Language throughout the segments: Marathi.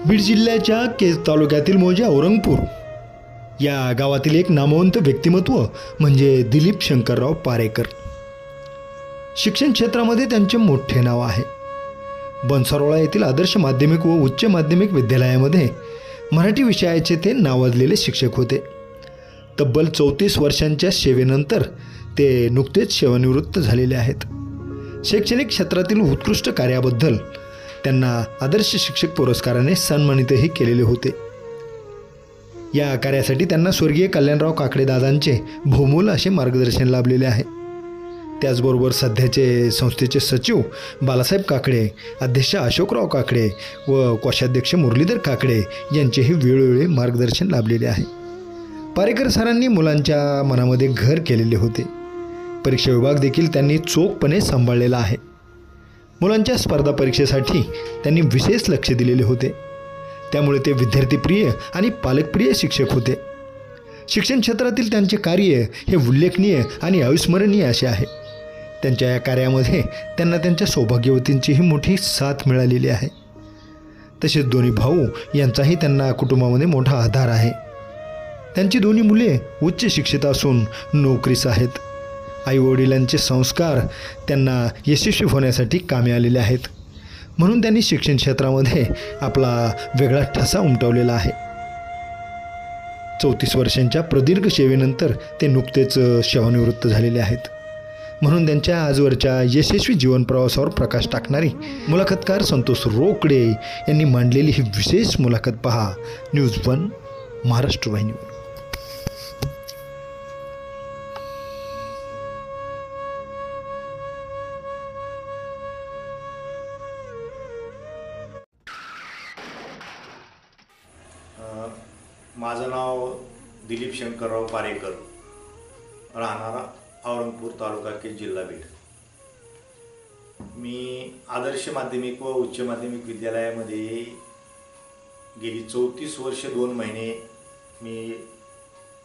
बीड जिल्ह्याच्या केज तालुक्यातील मौजे औरंगपूर या गावातील एक नामवंत व्यक्तिमत्व म्हणजे दिलीप शंकरराव पारेकर। शिक्षण क्षेत्रामध्ये त्यांचे मोठे नाव आहे। बनसरोळा येथील आदर्श माध्यमिक व उच्च माध्यमिक विद्यालयामध्ये मराठी विषयाचे ते नावाजलेले शिक्षक होते। तब्बल 34 वर्षांच्या सेवेनंतर ते नुकतेच सेवानिवृत्त झालेले आहेत। शैक्षणिक क्षेत्रातील उत्कृष्ट कार्याबद्दल त्यांना आदर्श शिक्षक पुरस्काराने सन्मानितही केलेले होते। या कार्यासाठी त्यांना स्वर्गीय कल्याणराव काकडे दादांचे बहुमोल असे मार्गदर्शन लाभलेले आहे। त्याचबरोबर सध्याचे संस्थेचे सचिव बालासाहेब काकडे, अध्यक्ष अशोकराव काकडे व कोषाध्यक्ष मुरलीधर काकडे यांचेही वेळोवेळी मार्गदर्शन लाभलेले आहे। पारेकर सरांनी मुलांच्या मनामध्ये घर केलेले होते। परीक्षा विभाग देखील त्यांनी चोखपणे सांभाळलेला आहे। मुलांच्या स्पर्धा परीक्षेसाठी त्यांनी विशेष लक्ष दिलेले होते। त्यामुळे ते विद्यार्थीप्रिय आणि पालकप्रिय शिक्षक होते। शिक्षण क्षेत्रातील त्यांचे कार्य हे उल्लेखनीय आणि अविस्मरणीय असे आहे। त्यांच्या या कार्यामध्ये त्यांना त्यांच्या सौभाग्यवतींचीही मोठी साथ मिळालेली आहे। तसेच दोन्ही भाऊ यांचाही त्यांना कुटुंबामध्ये मोठा आधार आहे। त्यांची दोन्ही मुले उच्च शिक्षित असून नोकरीस आहेत। आईवडिलांचे संस्कार त्यांना यशस्वी होण्यासाठी कामी आलेले आहेत, म्हणून त्यांनी शिक्षण क्षेत्रामध्ये आपला वेगळा ठसा उमटवलेला आहे। 34 वर्षांच्या प्रदीर्घ सेवेनंतर ते नुकतेच सेवानिवृत्त झालेले आहेत, म्हणून त्यांच्या आजवरच्या यशस्वी जीवन प्रवासावर प्रकाश टाकणारी मुलाखतकार संतोष रोकडे यांनी मांडलेली ही विशेष मुलाखत पहा न्यूज 1 महाराष्ट्र वाहिनीवर। माझं नाव दिलीप शंकरराव पारेकर, राहणारा औरंगपूर तालुका केज जिल्हा बीड। मी आदर्श माध्यमिक व उच्च माध्यमिक विद्यालयामध्ये गेली 34 वर्ष 2 महिने मी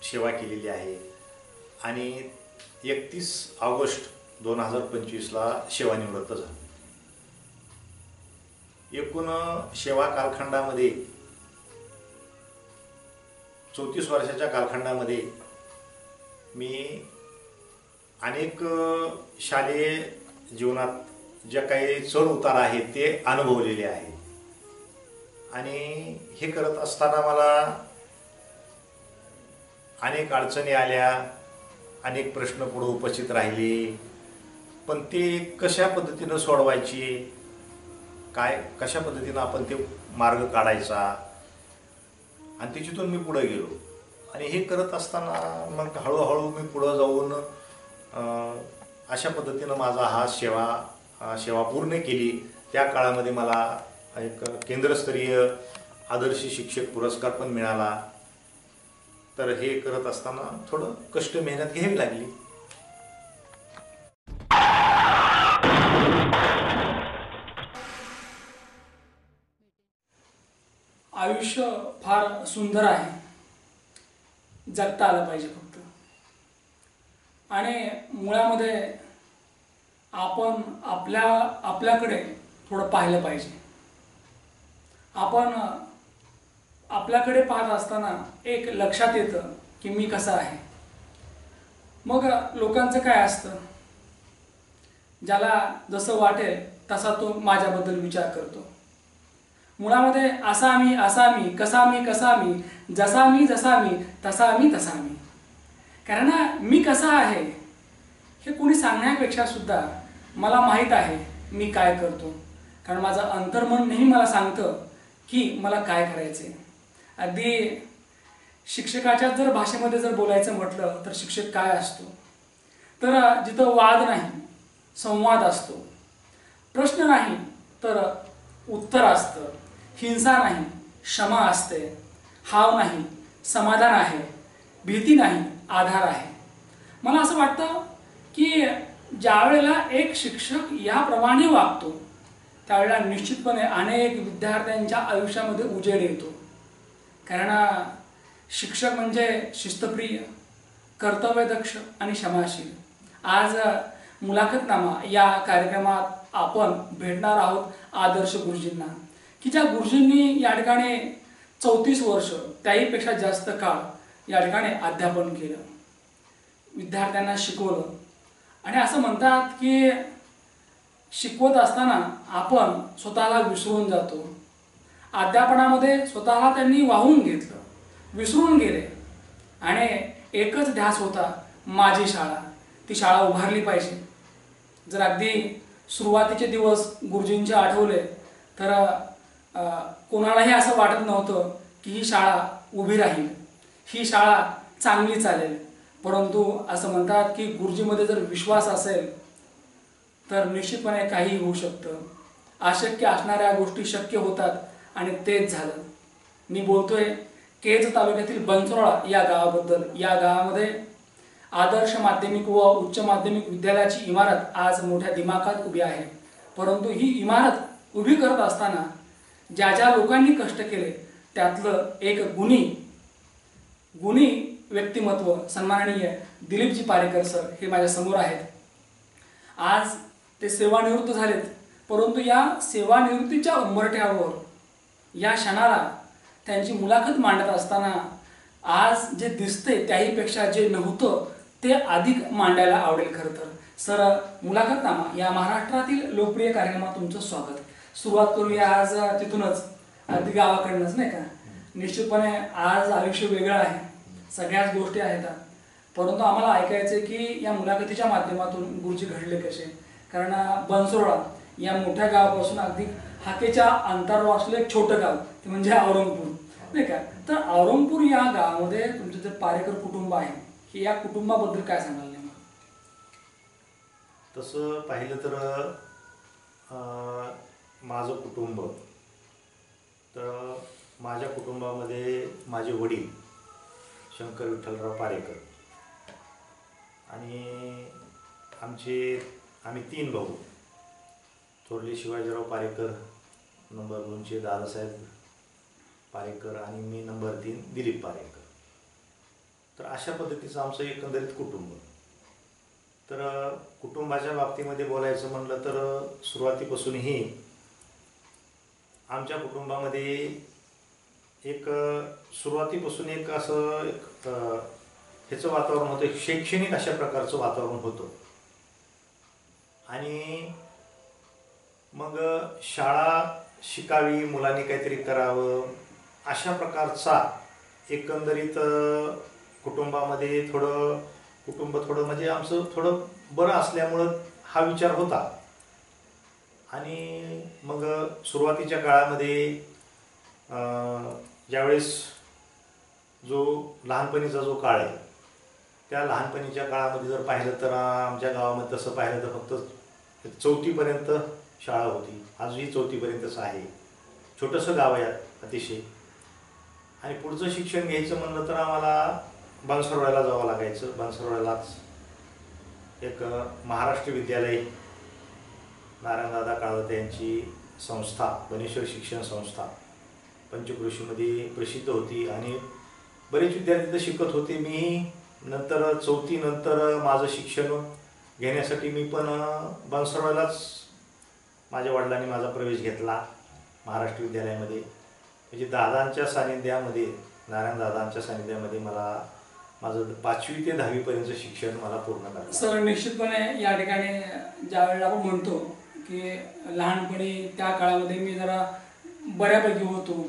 सेवा केलेली आहे आणि 31 ऑगस्ट 2025ला सेवानिवृत्त झालो। एकूण सेवा कालखंडामध्ये 34 वर्षाच्या कालखंडामध्ये मी अनेक शालेय जीवनात ज्या काही चढ उतार आहेत ते अनुभवलेले आहे आणि हे करत असताना मला अनेक अडचणी आल्या, अनेक प्रश्न पुढे उपस्थित राहिले, पण ते कशा पद्धतीनं सोडवायचे, कशा पद्धतीनं आपण ते मार्ग काढायचा आणि त्याच्यातून मी पुढे गेलो आणि हे करत असताना मग हळूहळू मी पुढे जाऊन अशा पद्धतीनं माझा हा सेवा पूर्ण केली। त्या काळामध्ये मला एक केंद्रस्तरीय आदर्श शिक्षक पुरस्कार पण मिळाला। तर हे करत असताना थोडं कष्ट मेहनत घ्यावी लागली। आयुष्य फार सुंदर आहे, जगता आलं पाहिजे फक्त। आणि मुळामध्ये आपण आपल्याकडे थोडं पाहिलं पाहिजे। आपण आपल्याकडे पाहत असताना एक लक्षात येतं की मी कसा आहे। मग लोकांचं काय असतं, ज्याला जसं वाटेल तसा तो माझ्याबद्दल विचार करतो। मुळामध्ये असा मी कसा मी जसा मी तसा मी। कारण मी कसा आहे हे कोणी सांगण्यापेक्षा सुद्धा मला माहीत आहे मी काय करतो, कारण माझं अंतर्मन नेहमी मला सांगतं की मला काय करायचे। अगदी शिक्षकाच्या जर भाषेमध्ये जर बोलायचं म्हटलं तर शिक्षक काय असतो, तर जिथं वाद नाही संवाद असतो, प्रश्न नाही तर उत्तर असतं, हिंसा नाही क्षमा असते, हाव नाही समाधान आहे, भीती नाही आधार आहे। मला असं वाटतं की ज्या वेळेला एक शिक्षक याप्रमाणे वागतो त्यावेळेला निश्चितपणे अनेक विद्यार्थ्यांच्या आयुष्यामध्ये उजेड येतो। कारण शिक्षक म्हणजे शिस्तप्रिय, कर्तव्यदक्ष आणि क्षमाशील। आज मुलाखतनामा या कार्यक्रमात आपण भेटणार आहोत आदर्श गुरुजींना। की ज्या गुरुजींनी या ठिकाणी 34 वर्ष त्याहीपेक्षा जास्त काळ या ठिकाणी अध्यापन केलं, विद्यार्थ्यांना शिकवलं. आणि असं म्हणतात की शिकवत असताना आपण स्वतःला विसरून जातो. अध्यापनामध्ये स्वतःला त्यांनी वाहून घेतलं, विसरून गेले आणि एकच ध्यास होता, माझी शाळा, ती शाळा उभारली पाहिजे. जर अगदी सुरुवातीचे दिवस गुरुजींचे आठवले तर कोणालाही असं वाटत नव्हतं की ही शाळा उभी राहील, ही शाळा चांगली चालेल. परंतु असं म्हणतात की गुरुजीमध्ये जर विश्वास असेल तर निश्चितपणे काही होऊ शकतं. अशक्य असणाऱ्या गोष्टी शक्य होतात आणि तेच झालं. मी बोलतोय केज तालुक्यातील बनसोडा या गावाबद्दल. या गावामध्ये आदर्श माध्यमिक व उच्च माध्यमिक विद्यालयाची इमारत आज मोठ्या दिमाखात उभी आहे. परंतु ही इमारत उभी करत असताना ज्या ज्या लोकांनी कष्ट केले त्यातलं एक गुणी व्यक्तिमत्व सन्माननीय दिलीपजी पारेकर सर हे माझ्या समोर आहेत. आज ते सेवानिवृत्त झालेत, परंतु या सेवानिवृत्तीच्या उंबरठ्यावर या क्षणाला त्यांची मुलाखत मांडत असताना आज जे दिसते त्याहीपेक्षा जे नव्हतं ते अधिक मांडायला आवडेल. खरं तर सर, मुलाखतनामा या महाराष्ट्रातील लोकप्रिय कार्यक्रमात तुमचं स्वागत. सुरुवात करूया आज तिथूनच, अगदी गावाकडनंच, नाही का. निश्चितपणे आज आयुष्य वेगळं आहे, सगळ्याच गोष्टी आहेत, परंतु आम्हाला ऐकायचं आहे की या मुलाखतीच्या माध्यमातून गुरुजी घडले कसे. कारण बनसोडा या मोठ्या गावापासून अगदी हाकेच्या अंतरावर असलेलं एक छोटं गाव ते म्हणजे औरंगपूर, नाही का. तर औरंगपूर या गावामध्ये तुमचं जे पारेकर कुटुंब आहे, हे या कुटुंबाबद्दल काय सांगाल? तसं पाहिलं तर माझं कुटुंब, तर माझ्या कुटुंबामध्ये माझे वडील शंकर विठ्ठलराव पारेकर आणि आम्ही 3 भाऊ. थोरले शिवाजीराव पारेकर, नंबर 2चे दादासाहेब पारेकर आणि मी नंबर 3 दिलीप पारेकर. तर अशा पद्धतीचं आमचं एकंदरीत कुटुंब. तर कुटुंबाच्या बाबतीमध्ये बोलायचं म्हणलं तर सुरुवातीपासूनही आमच्या कुटुंबामध्ये सुरुवातीपासून असं ह्याचं वातावरण होतं, एक शैक्षणिक अशा प्रकारचं वातावरण होतं. आणि मग शाळा शिकावी, मुलांनी काहीतरी करावं, अशा प्रकारचा एकंदरीत कुटुंबामध्ये कुटुंब थोडं म्हणजे आमचं थोडं बरं असल्यामुळं हा विचार होता. आणि मग सुरुवातीच्या काळामध्ये ज्यावेळेस जो लहानपणीचा जो काळ आहे, त्या लहानपणीच्या काळामध्ये जर पाहिलं तर आमच्या गावामध्ये तसं पाहिलं तर फक्त 4थीपर्यंत शाळा होती. आजही 4थीपर्यंतच आहे. छोटंसं गाव आहे अतिशय. आणि पुढचं शिक्षण घ्यायचं म्हणलं तर आम्हाला बनसोडवाड्याला जावं लागायचं. बनसोडवाड्यालाच एक महाराष्ट्र विद्यालय, नारायणदादा काळवते यांची संस्था, बनेश्वर शिक्षण संस्था पंचक्रोशीमध्ये प्रसिद्ध होती आणि बरेच विद्यार्थी तिथं शिकत होते. मी नंतर 4थी नंतर माझं शिक्षण घेण्यासाठी मी पण बनसोडवाड्यालाच माझ्या वडिलांनी माझा प्रवेश घेतला महाराष्ट्र विद्यालयामध्ये. म्हणजे दादांच्या सानिध्यामध्ये, नारायणदादांच्या सानिध्यामध्ये मला माझं 5वी ते 10वीपर्यंतचं शिक्षण मला पूर्ण करायचं. सर, निश्चितपणे या ठिकाणी ज्या वेळेला आपण म्हणतो की लहानपणी त्या काळामध्ये मी जरा बऱ्यापैकी होतो,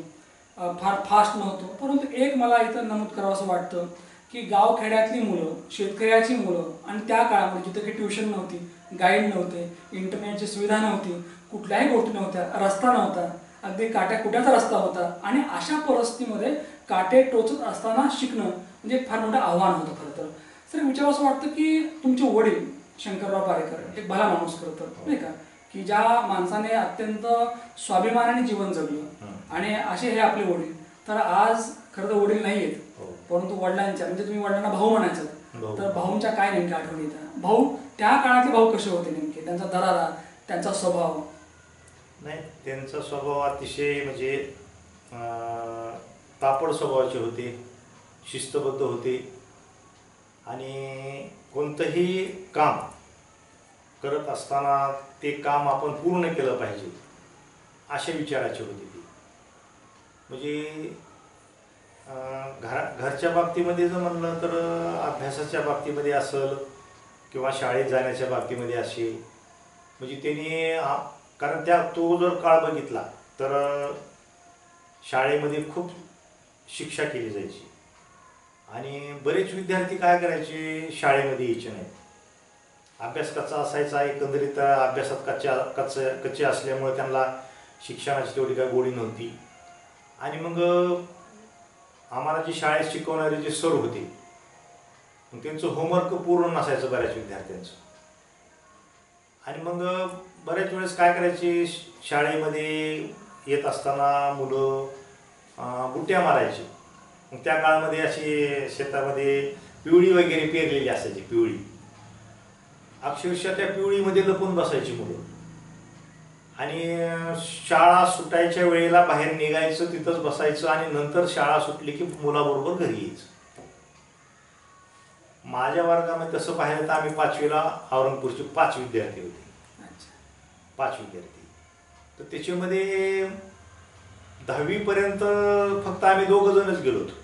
फार फास्ट नव्हतो, परंतु एक मला इथं नमूद करावं असं वाटतं की गावखेड्यातली मुलं, शेतकऱ्याची मुलं, आणि त्या काळामध्ये जिथं काही ट्युशन नव्हती, गाईड नव्हते, इंटरनेटची सुविधा नव्हती, कुठल्याही गोष्टी नव्हत्या, रस्ता नव्हता, अगदी काट्याकुट्याचा रस्ता होता. आणि अशा परिस्थितीमध्ये काटे टोचत असताना शिकणं म्हणजे फार मोठं आव्हान होतं. खरं तर सर, विचारावं असं वाटतं की तुमचे वडील शंकरराव पारेकर एक भला माणूस करतं, नाही का, की ज्या माणसाने अत्यंत स्वाभिमानाने जीवन जगलं, आणि असे हे आपले वडील. तर आज खरं तर वडील नाही आहेत, परंतु वडिलांच्या, म्हणजे तुम्ही वडिलांना भाऊ म्हणायचं, तर भाऊंच्या काय नेमक्या आठवणी येतात? भाऊ, त्या काळातले भाऊ कसे होते नेमके? त्यांचा दरारा, त्यांचा स्वभाव? नाही, त्यांचा स्वभाव अतिशय म्हणजे तापड स्वभावाचे होते, शिस्तबद्ध होते. आणि कोणतंही काम करत असताना ते काम आपण पूर्ण केलं पाहिजे अशा विचाराची होती ती. म्हणजे घरच्या बाबतीमध्ये जर म्हणलं तर अभ्यासाच्या बाबतीमध्ये असेल किंवा शाळेत जाण्याच्या बाबतीमध्ये असेल, म्हणजे त्यांनी कारण तो जर काळ बघितला तर शाळेमध्ये खूप शिक्षा केली जायची आणि बरेच विद्यार्थी काय करायचे, शाळेमध्ये यायचे नाहीत. अभ्यास कच्चा असायचा, एकंदरीत अभ्यासात कच्चे असल्यामुळे त्यांना शिक्षणाची तेवढी काय गोडी नव्हती. आणि मग आम्हाला जे शाळेत शिकवणारे जे सर होते त्यांचं होमवर्क पूर्ण नसायचं बऱ्याच विद्यार्थ्यांचं. आणि मग बऱ्याच वेळेस काय करायचे, शाळेमध्ये येत असताना मुलं बुट्ट्या मारायची. मग त्या काळामध्ये अशी शेतामध्ये पिवळी वगैरे पेरलेली असायची, पिवळी. अक्षरशः त्या पिवळीमध्ये लपून बसायची मुलं आणि शाळा सुटायच्या वेळेला बाहेर निघायचं, तिथंच बसायचं आणि नंतर शाळा सुटली की मुलाबरोबर घरी यायचं. माझ्या वर्गामध्ये तसं पाहिलं तर आम्ही 5वीला औरंगपूरचे 5 विद्यार्थी होते. 5 विद्यार्थी. तर त्याच्यामध्ये 10वीपर्यंत फक्त आम्ही 2 जणच गेलो होतो.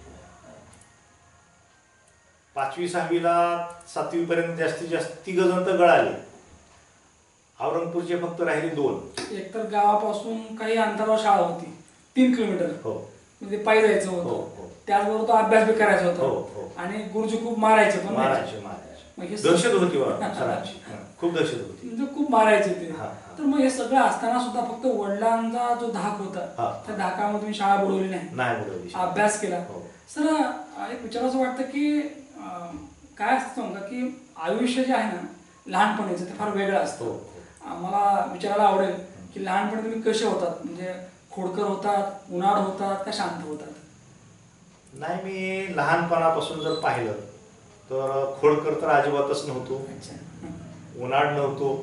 5वी 6वीला 7वीपर्यंत जास्तीत जास्त 3 जण तर गळाले. औरंगपूरचे फक्त राहिले 2. एकतर गावापासून काही अंतरावर शाळा होती, 3 किलोमीटर. हो. म्हणजे पायी जायचं हो, होतं. हो. त्याचबरोबर तो अभ्यास बी करायचा हो, होता हो. आणि गुरुजी खूप मारायचे पण नाही. मग हे दहशत होती सरांची, खूप दहशत होती. म्हणजे खूप मारायचे ते. हा. तर मग हे सगळं असताना सुद्धा फक्त वडिलांचा जो धाक होता हा. त्या धाकामध्ये तुम्ही शाळा बुडवली नाही, बुडवली. अभ्यास केला. हो. सर एक विचारायचं वाटतं की काय असतं समजा की आयुष्य जे आहे ना लहानपणीचं ते फार वेगळं असतं. हो. मला विचारायला आवडेल की लहानपणी तुम्ही कसे होतात, म्हणजे खोडकर होतात, उन्हाळ होतात का शांत होतात? नाही, मी लहानपणापासून जर पाहिलं तर खोडकर तर अजिबातच नव्हतो, उन्हाळ नव्हतो.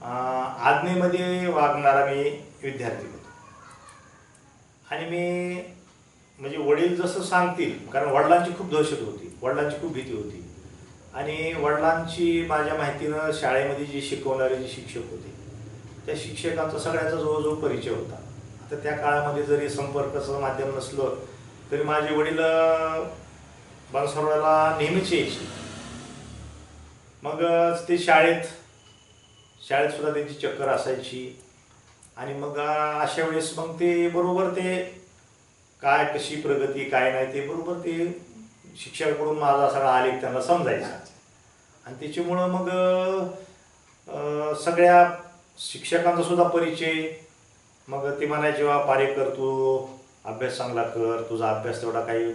आज्ञेमध्ये वागणारा मी विद्यार्थी होतो. आणि मी म्हणजे वडील जसं सांगतील, कारण वडिलांची खूप दहशत होती, वडिलांची खूप भीती होती. आणि वडिलांची माझ्या माहितीनं शाळेमध्ये जे शिकवणारे जे शिक्षक होते त्या शिक्षकांचा सगळ्याचा जवळजवळ परिचय होता. आता त्या काळामध्ये जरी संपर्काचं माध्यम नसलं तरी माझे वडील बनसरोवराला नेहमीच यायचे. मग ते शाळेत सुद्धा त्यांची चक्कर असायची. आणि मग अशा वेळेस मग ते बरोबर ते काय कशी प्रगती काय नाही ते बरोबर ते शिक्षकाकडून माझा सगळा आलेख त्यांना समजायचा. आणि त्याच्यामुळं मग सगळ्या शिक्षकांचा सुद्धा परिचय. मग ते म्हणायचे, जेव्हा पारेकर तू अभ्यास चांगला कर, तुझा अभ्यास तेवढा काही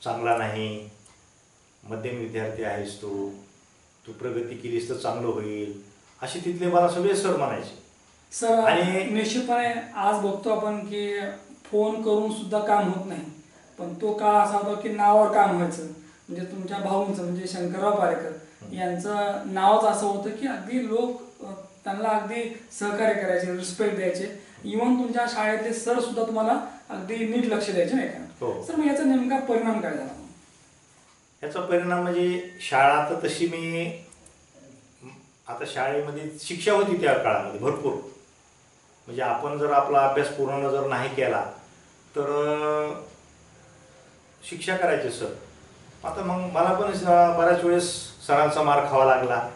चांगला नाही, मध्यम विद्यार्थी आहेस तू प्रगती केलीस तर चांगलं होईल, असे तिथले मला सगळे सर म्हणायचे. सर आणि निश्चितपणे आज बघतो आपण की फोन करून सुद्धा काम होत नाही, पण तो काळ असा होता की नावावर काम व्हायचं. म्हणजे तुमच्या भाऊंचं म्हणजे शंकरराव पारेकर यांचं नावच असं होतं की अगदी लोक त्यांना अगदी सहकार्य करायचे, रिस्पेक्ट द्यायचे. इव्हन तुमच्या शाळेतले सर सुद्धा तुम्हाला अगदी नीट लक्ष द्यायचे, नाही का? सर मग याचा नेमका परिणाम काय झाला? याचा परिणाम म्हणजे शाळा तर तशी मी आता शाळेमध्ये शिक्षा होती त्या काळामध्ये भरपूर. म्हणजे आपण जर आपला अभ्यास पूर्ण जर नाही केला तर शिक्षा करायचे सर. आता मग मला पण बऱ्याच वेळेस सरांचा मार खावा लागला,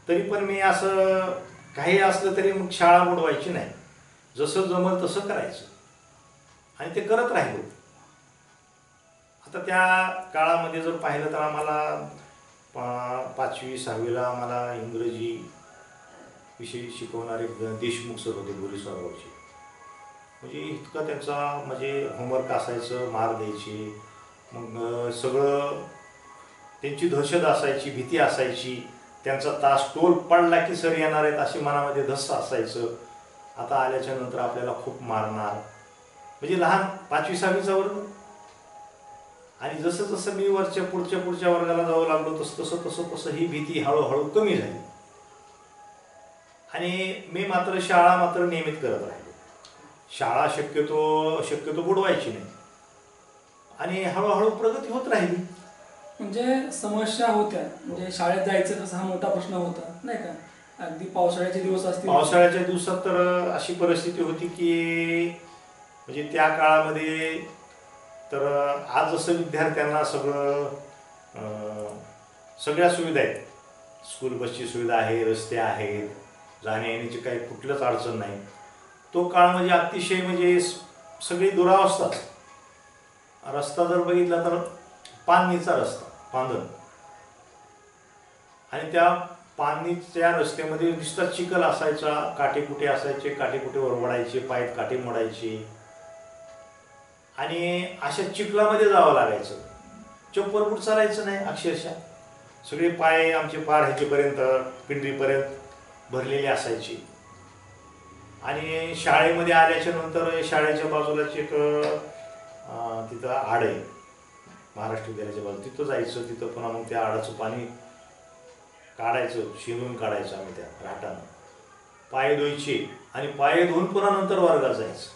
तरी पण मी असं काही असलं तरी मग शाळा बुडवायची नाही, जसं जमल तसं करायचं आणि ते करत राहिलो. आता त्या काळामध्ये जर पाहिलं तर आम्हाला 5वी 6वीला मला इंग्रजी विषयी शिकवणारे देशमुख सर होते, बोरीसरावचे. म्हणजे इतकं त्यांचा म्हणजे होमवर्क असायचं, मार द्यायचे. मग सगळं त्यांची दहशत असायची, भीती असायची. त्यांचा तास टोल पडला की सर येणार आहेत अशी मनामध्ये धस्स असायचं. आता आल्याच्या नंतर आपल्याला खूप मारणार, म्हणजे लहान 5वी 6वीचा वर्ग. आणि जसं जसं मी पुढच्या वर्गाला जाऊ लागलो तसं ही भीती हळूहळू कमी झाली. आणि मी मात्र शाळा नियमित करत राहिलो. शाळा शक्यतो बुडवायची नाही आणि हळूहळू प्रगती होत राहिली. म्हणजे समस्या होत्या, म्हणजे शाळेत जायचं कसं हा मोठा प्रश्न होता, नाही का? अगदी पावसाळ्याचे दिवस असतील. पावसाळ्याच्या दिवसात तर अशी परिस्थिती होती की म्हणजे त्या काळामध्ये तर आज जसं विद्यार्थ्यांना सगळ्या सुविधा आहेत, स्कूल बसची सुविधा आहे, रस्ते आहेत, जाण्या येण्याची काही कुठलंच अडचण नाही. तो काळ म्हणजे अतिशय म्हणजे सगळी दुरावस्थाच. रस्ता जर बघितला तर पाननीचा रस्ता, पांदन, आणि त्या पाननीच्या रस्त्यामध्ये नुसता चिखल असायचा, काटेकुटे असायचे, काटेकुटे ओरबडायचे, पायात काटे मोडायचे आणि अशा चिखलामध्ये जावं लागायचं. चप्पल बूट चालायचं नाही अक्षरशः. सगळे पाय आमचे पार ह्याच्यापर्यंत पिंडीपर्यंत भरलेले असायचे. आणि शाळेमध्ये आल्याच्या नंतर शाळेच्या बाजूलाच एक तिथं आड आहे, महाराष्ट्र विद्यालयाच्या बाजूला, तिथं जायचं. तिथं पुन्हा मग त्या आडाचं पाणी काढायचं, शिरून काढायचं आम्ही त्या राटानं, पाय धुवायचे आणि पाय धुवून पुन्हा नंतर वर्गात जायचं.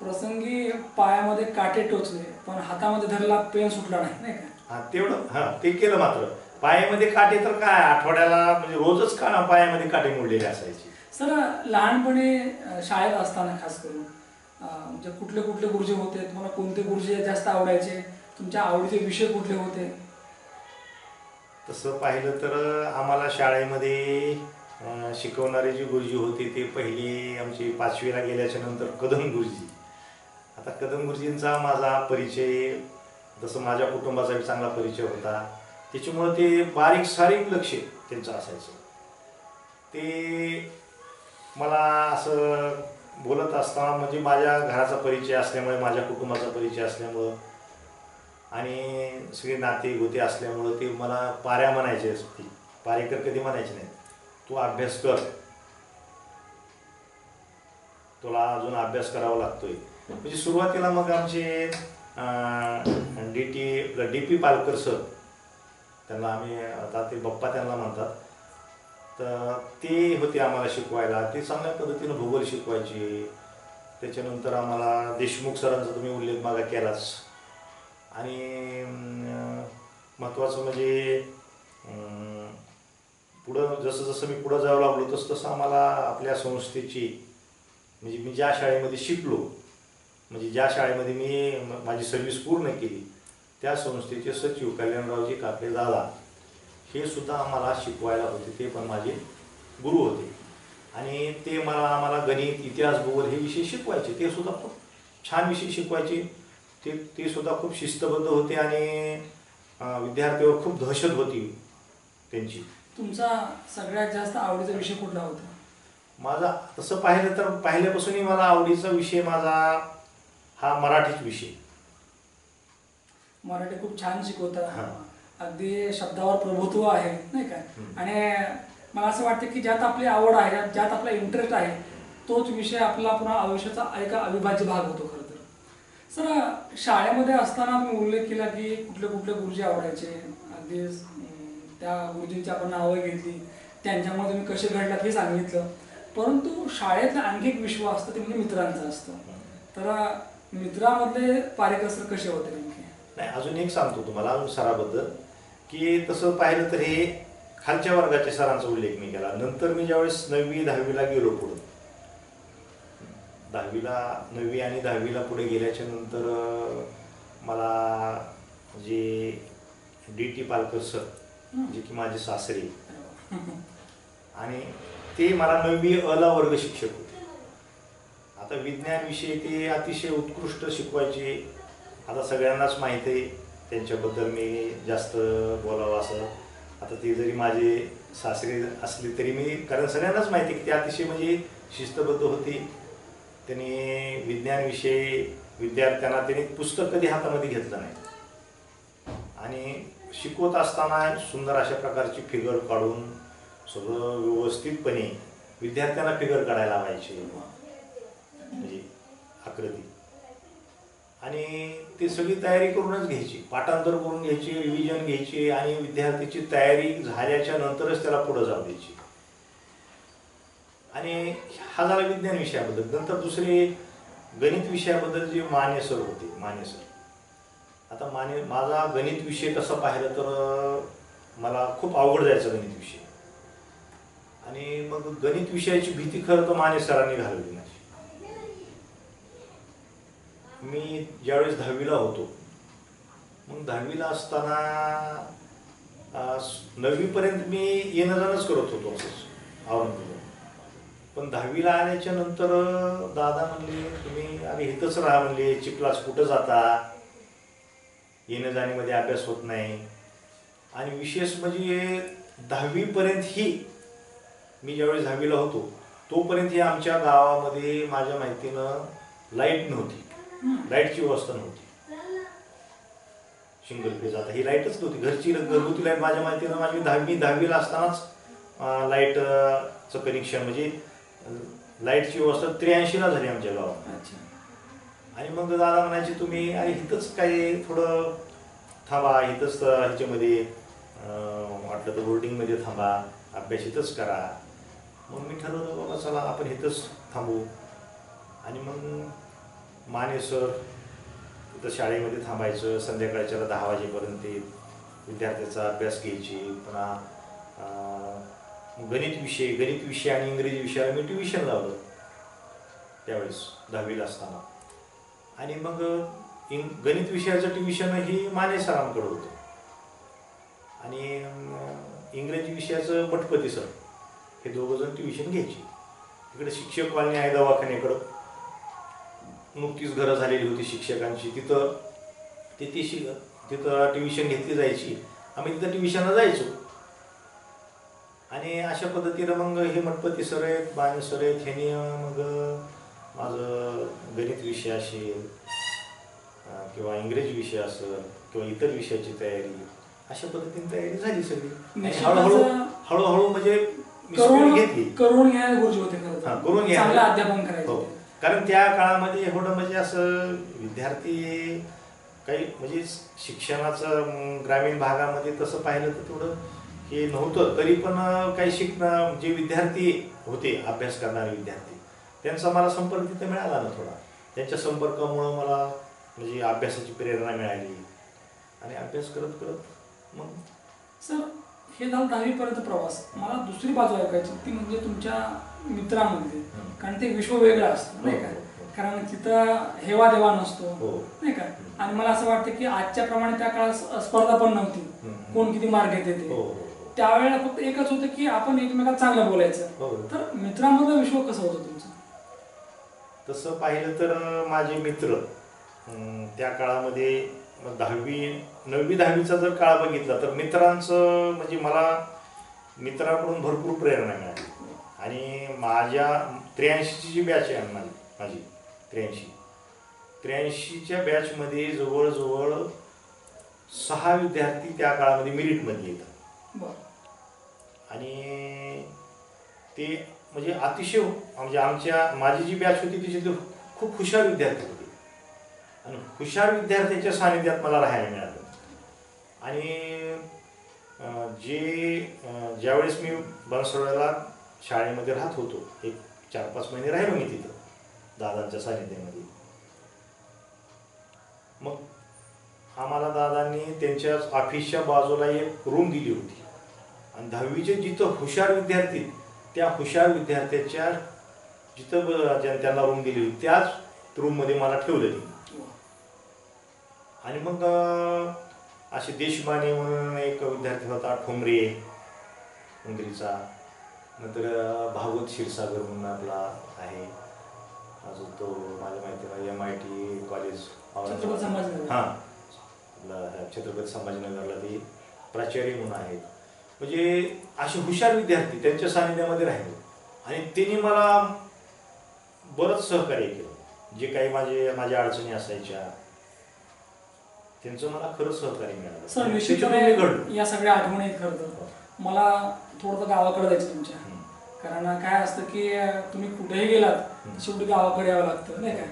प्रसंगी पायामध्ये काटे टोचले पण हातामध्ये धरला पेन सुटला नाही, नाही का? तेवढं ते केलं. मात्र पायामध्ये काटे तर काय आठवड्याला म्हणजे रोजच पायामध्ये काटे मोडलेले असायचे. सर, लहानपणी शाळेत असताना खास करून म्हणजे कुठले कुठले गुरुजी होते, तुम्हाला कोणते गुरुजी जास्त आवडायचे, तुमच्या आवडीचे विषय कुठले होते? तसं पाहिलं तर आम्हाला शाळेमध्ये शिकवणारे जे गुरुजी होते ते पहिली आमची 5वीला गेल्याच्या नंतर कदम गुरुजी. आता कदम गुरुजींचा माझा परिचय, जसं माझ्या कुटुंबाचा चांगला परिचय होता, त्याच्यामुळं ते बारीक सारीक लक्ष त्यांचं असायचं. ते मला असं बोलत असताना म्हणजे माझ्या घराचा परिचय असल्यामुळे, माझ्या कुटुंबाचा परिचय असल्यामुळं आणि सगळे नाते गोते असल्यामुळं ते मला पाऱ्या म्हणायचे. ती पारेकर कधी म्हणायचे नाही, तू अभ्यास कर, तुला अजून अभ्यास करावा लागतोय. म्हणजे सुरुवातीला मग आमचे डी पी पालकर सर, त्यांना आम्ही आता ते बप्पा त्यांना म्हणतात, तर ते होते आम्हाला शिकवायला. ते चांगल्या पद्धतीनं भूगोल शिकवायचे. त्याच्यानंतर आम्हाला देशमुख सरांचा तुम्ही उल्लेख मागा केलाच. आणि महत्त्वाचं म्हणजे पुढं जसं जसं मी पुढं जाऊ लागलो तसं तसं आम्हाला आपल्या संस्थेची, म्हणजे मी ज्या शाळेमध्ये शिकलो, म्हणजे ज्या शाळेमध्ये मी माझी सर्व्हिस पूर्ण केली, त्या संस्थेचे सचिव कल्याणरावजी काकडे दादा हे सुद्धा आम्हाला शिकवायला होते. ते पण माझे गुरु होते आणि ते आम्हाला गणित, इतिहास, भूगोल हे विषय शिकवायचे. ते सुद्धा खूप छान विषय शिकवायचे. ते सुद्धा खूप शिस्तबद्ध होते आणि विद्यार्थ्यांवर खूप दहशत होती त्यांची. तुमचा सगळ्यात जास्त आवडीचा विषय कुठला होता? माझा तसं पाहिलं तर पहिल्यापासूनही मला आवडीचा विषय माझा हा मराठीच विषय. मराठी खूप छान शिकवता, अगदी शब्दावर प्रभुत्व आहे, नाही का? आणि मला असं वाटतं की ज्यात आपली आवड आहे, ज्यात आपला इंटरेस्ट आहे, तोच विषय आपला पुन्हा आयुष्याचा एक अविभाज्य भाग होतो. खरं तर सर, शाळेमध्ये असताना तुम्ही उल्लेख केला की कुठले कुठले गुरुजी आवडायचे, अगदी त्या गुरुजींची आपण नावं घेतली, त्यांच्यामुळे तुम्ही कसे घडलात हे सांगितलं. परंतु शाळेतलं आणखी एक विश्व असतं, ते म्हणजे मित्रांचं असतं. तर मित्रामधले पारेकर सर कसे होते नेमके? नाही, अजून एक सांगतो तुम्हाला अजून सराबद्दल, की तसं पाहिलं तर हे खालच्या वर्गाच्या सरांचा उल्लेख मी केला. नंतर मी ज्यावेळेस 9वी 10वीला गेलो, पुढं 9वी आणि 10वीला पुढे गेल्याच्या नंतर मला जे डी पालकर सर, जे की माझे सासरे, आणि ते मला 9वी अ वर्ग शिक्षक होते. आता विज्ञान विषय ते अतिशय उत्कृष्ट शिकवायचे. आता सगळ्यांनाच माहीत आहे त्यांच्याबद्दल, मी जास्त बोलावं असं. आता ते जरी माझे सासरे असले तरी मी, कारण सगळ्यांनाच माहिती आहे की ते अतिशय म्हणजे शिस्तबद्ध होते. त्यांनी विज्ञान विषयी विद्यार्थ्यांना त्यांनी पुस्तक कधी हातामध्ये घेतलं नाही आणि शिकवत असताना सुंदर अशा प्रकारची फिगर काढून सगळं व्यवस्थितपणे विद्यार्थ्यांना फिगर काढायला लावायचे, म्हणजे आकृती, आणि ती सगळी तयारी करूनच घ्यायची, पाठांतर करून घ्यायची, रिव्हिजन घ्यायची आणि विद्यार्थ्याची तयारी झाल्याच्या नंतरच त्याला पुढे जाऊ द्यायची. आणि हा झाला विज्ञान विषयाबद्दल. नंतर दुसरे गणित विषयाबद्दल जे माने सर होते, माने सर. आता माझा गणित विषय तसं पाहिलं तर मला खूप अवघड जायचा गणित विषय. आणि मग गणित विषयाची भीती खरं तर माने सरांनी घालवली माझी. मी ज्यावेळेस 10वीला होतो, मग 10वीला असताना 9वीपर्यंत मी येणं जाणंच करत होतो असंच औरंगाबाद. पण 10वीला आल्याच्या नंतर दादा म्हणले तुम्ही अरे इथंच राहा म्हणले, चिखलाच कुठं जाता, येणं जाण्यामध्ये अभ्यास होत नाही. आणि विशेष म्हणजे 10वीपर्यंत ही मी ज्यावेळेस 10वीला होतो तोपर्यंत ही आमच्या गावामध्ये माझ्या माहितीनं लाईट नव्हती, लाईटची व्यवस्था नव्हती. सिंगल फेज आता ही लाईटच नव्हती, घरगुती लाईट माझ्या माहितीनं माझी 10वीला असतानाच लाईटचं कनेक्शन म्हणजे लाईटची व्यवस्था 83ला झाली आमच्या गावात. आणि मग दादा म्हणायचे तुम्ही अरे इथंच काही थोडं थांबा, इथंच ह्याच्यामध्ये वाटलं तर बोर्डिंगमध्ये थांबा, अभ्यास इथंच करा. मग मी ठरवलं बाबा चला आपण इथंच थांबू. आणि मग माने सर तिथं शाळेमध्ये थांबायचं, संध्याकाळच्या 10 वाजेपर्यंत विद्यार्थ्याचा अभ्यास घ्यायची. पुन्हा गणित विषय आणि इंग्रजी विषयाला मी ट्युशन लावलं त्यावेळेस 10वीला असताना. आणि मग गणित विषयाचं ट्युशन ही माने सरांकडे होतं आणि इंग्रजी विषयाचं मठपती सर, हे दोघं जण ट्युशन घ्यायचे. इकडे शिक्षक कॉलनी आहे दवाखान्याकडं, नुकतीच घरं झालेली होती शिक्षकांची, तिथं ट्युशन घेतली जायची. आम्ही तिथं ट्युशनला जायचो. आणि अशा पद्धतीनं मग हे मठपती सर आहेत, बाणे सर आहेत, ह्यांनी मग माझं गणित विषय असेल किंवा इंग्रजी विषय असेल किंवा इतर विषयाची तयारी, अशा पद्धतीने तयारी झाली सगळी. हळूहळू म्हणजे घेतली करून घ्यायला गुरुजी होते, करून घ्यायला अध्यापन करायचं. कारण त्या काळामध्ये एवढं म्हणजे असं विद्यार्थी काही म्हणजे शिक्षणाचं ग्रामीण भागामध्ये तसं पाहिलं तर थोडं हे नव्हतं. तरी पण काही शिकणं जे विद्यार्थी होते, अभ्यास करणारे विद्यार्थी, त्यांचा मला संपर्क तिथे मिळाला ना थोडा. त्यांच्या संपर्कामुळं मला म्हणजे अभ्यासाची प्रेरणा मिळाली आणि अभ्यास करत करत मग. सर हे झालं 10वीपर्यंत प्रवास. मला दुसरी बाजू ऐकायची ती म्हणजे तुमच्या मित्रांमध्ये, कारण ते विश्व वेगळं असतं नाही का, कारण तिथं हेवा देवा नसतो नाही का. आणि मला असं वाटतं की आजच्या प्रमाणे त्या काळात स्पर्धा पण नव्हती, कोण किती मार्क घेते ते. त्यावेळेला फक्त एकच होतं की आपण एकमेकांना चांगलं बोलायचं. तर मित्रांमधलं विश्व कसं होतं तुमचं? तसं पाहिलं तर माझे मित्र त्या काळामध्ये 9वी 10वीचा जर काळ बघितला तर मित्रांचं म्हणजे मला मित्राकडून भरपूर प्रेरणा मिळाली. आणि माझ्या 83ची जी बॅच आहे माझी 83च्या बॅचमध्ये जवळजवळ 6 विद्यार्थी त्या काळामध्ये मेरिटमध्ये येतात. आणि ते म्हणजे अतिशय म्हणजे माझी जी बॅच होती तिच्यातले खूप हुशार विद्यार्थी होते आणि हुशार विद्यार्थ्यांच्या सानिध्यात मला राहायला मिळालं. आणि ज्यावेळेस मी बनसोडला शाळेमध्ये राहत होतो, एक 4-5 महिने राहिलो मी तिथं दादांच्या सानिध्यामध्ये. मग आम्हाला दादांनी त्यांच्या ऑफिसच्या बाजूला एक रूम दिली होती आणि 10वीचे जिथं हुशार विद्यार्थी, त्या हुशार विद्यार्थ्याच्या जिथं त्यांना रूम दिली होती त्याच रूममध्ये मला ठेवलं. आणि मग असे देशमाने म्हणून एक विद्यार्थी होता, ठोंबरे उंदरीचा, नंतर भागवत क्षीरसागर म्हणून आपला आहे अजून, तो माझ्या माहितीला MIT कॉलेज छत्रपती संभाजीनगरला ते प्राचार्य म्हणून आहेत. म्हणजे असे हुशार विद्यार्थी त्यांच्या सानिध्यामध्ये राहिले आणि त्यांनी मला बरंच सहकार्य केलं. जे काही माझ्या अडचणी असायच्या त्यांचं मला खरंच सहकार्य मिळालं. सर निश्चितपणे या सगळ्या आठवणी खरं मला थोडंसं गावाकडे जायचं तुमच्या, कारण काय असतं की तुम्ही कुठेही गेलात शेवटी गावाकडे यावं लागतं नाही का.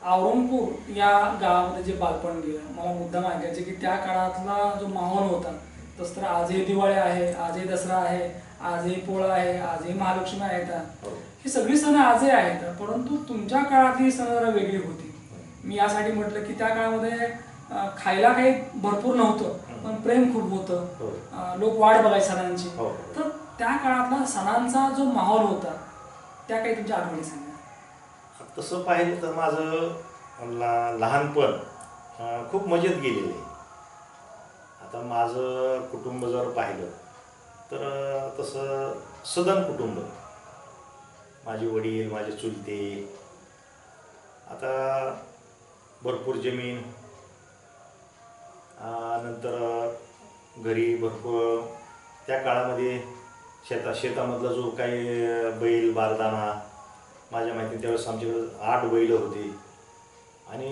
औरंगपूर या गावामध्ये जे बालपण गेलं, मला मुद्दाम ऐकायचे की त्या काळातला जो माहोल होता तसं तर आजही दिवाळी आहे, आजही दसरा आहे, आजही पोळा आहे, आजही महालक्ष्मी आहेत, ही सगळी सण आजही आहेत. परंतु तुमच्या काळातली सण जरा वेगळी होती. मी यासाठी म्हटलं की त्या काळामध्ये खायला काही भरपूर नव्हतं पण प्रेम खूप होतं, लोक वाट बघायचे सणांची. तर त्या काळातला सणांचा जो माहोल होता त्या काही तुमच्या आठवणी सांगा. तसं पाहिलं तर माझं लहानपण खूप मजेत गेलेलं आहे. आता माझं कुटुंब जर पाहिलं तर तसं सदन कुटुंब, माझे वडील, माझे चुलते, आता भरपूर जमीन, नंतर घरी भरपूर त्या काळामध्ये शेतामधला जो काही बैल बारदाना, माझ्या माहितीने त्यावेळेस आमच्याकडे 8 बैल होते आणि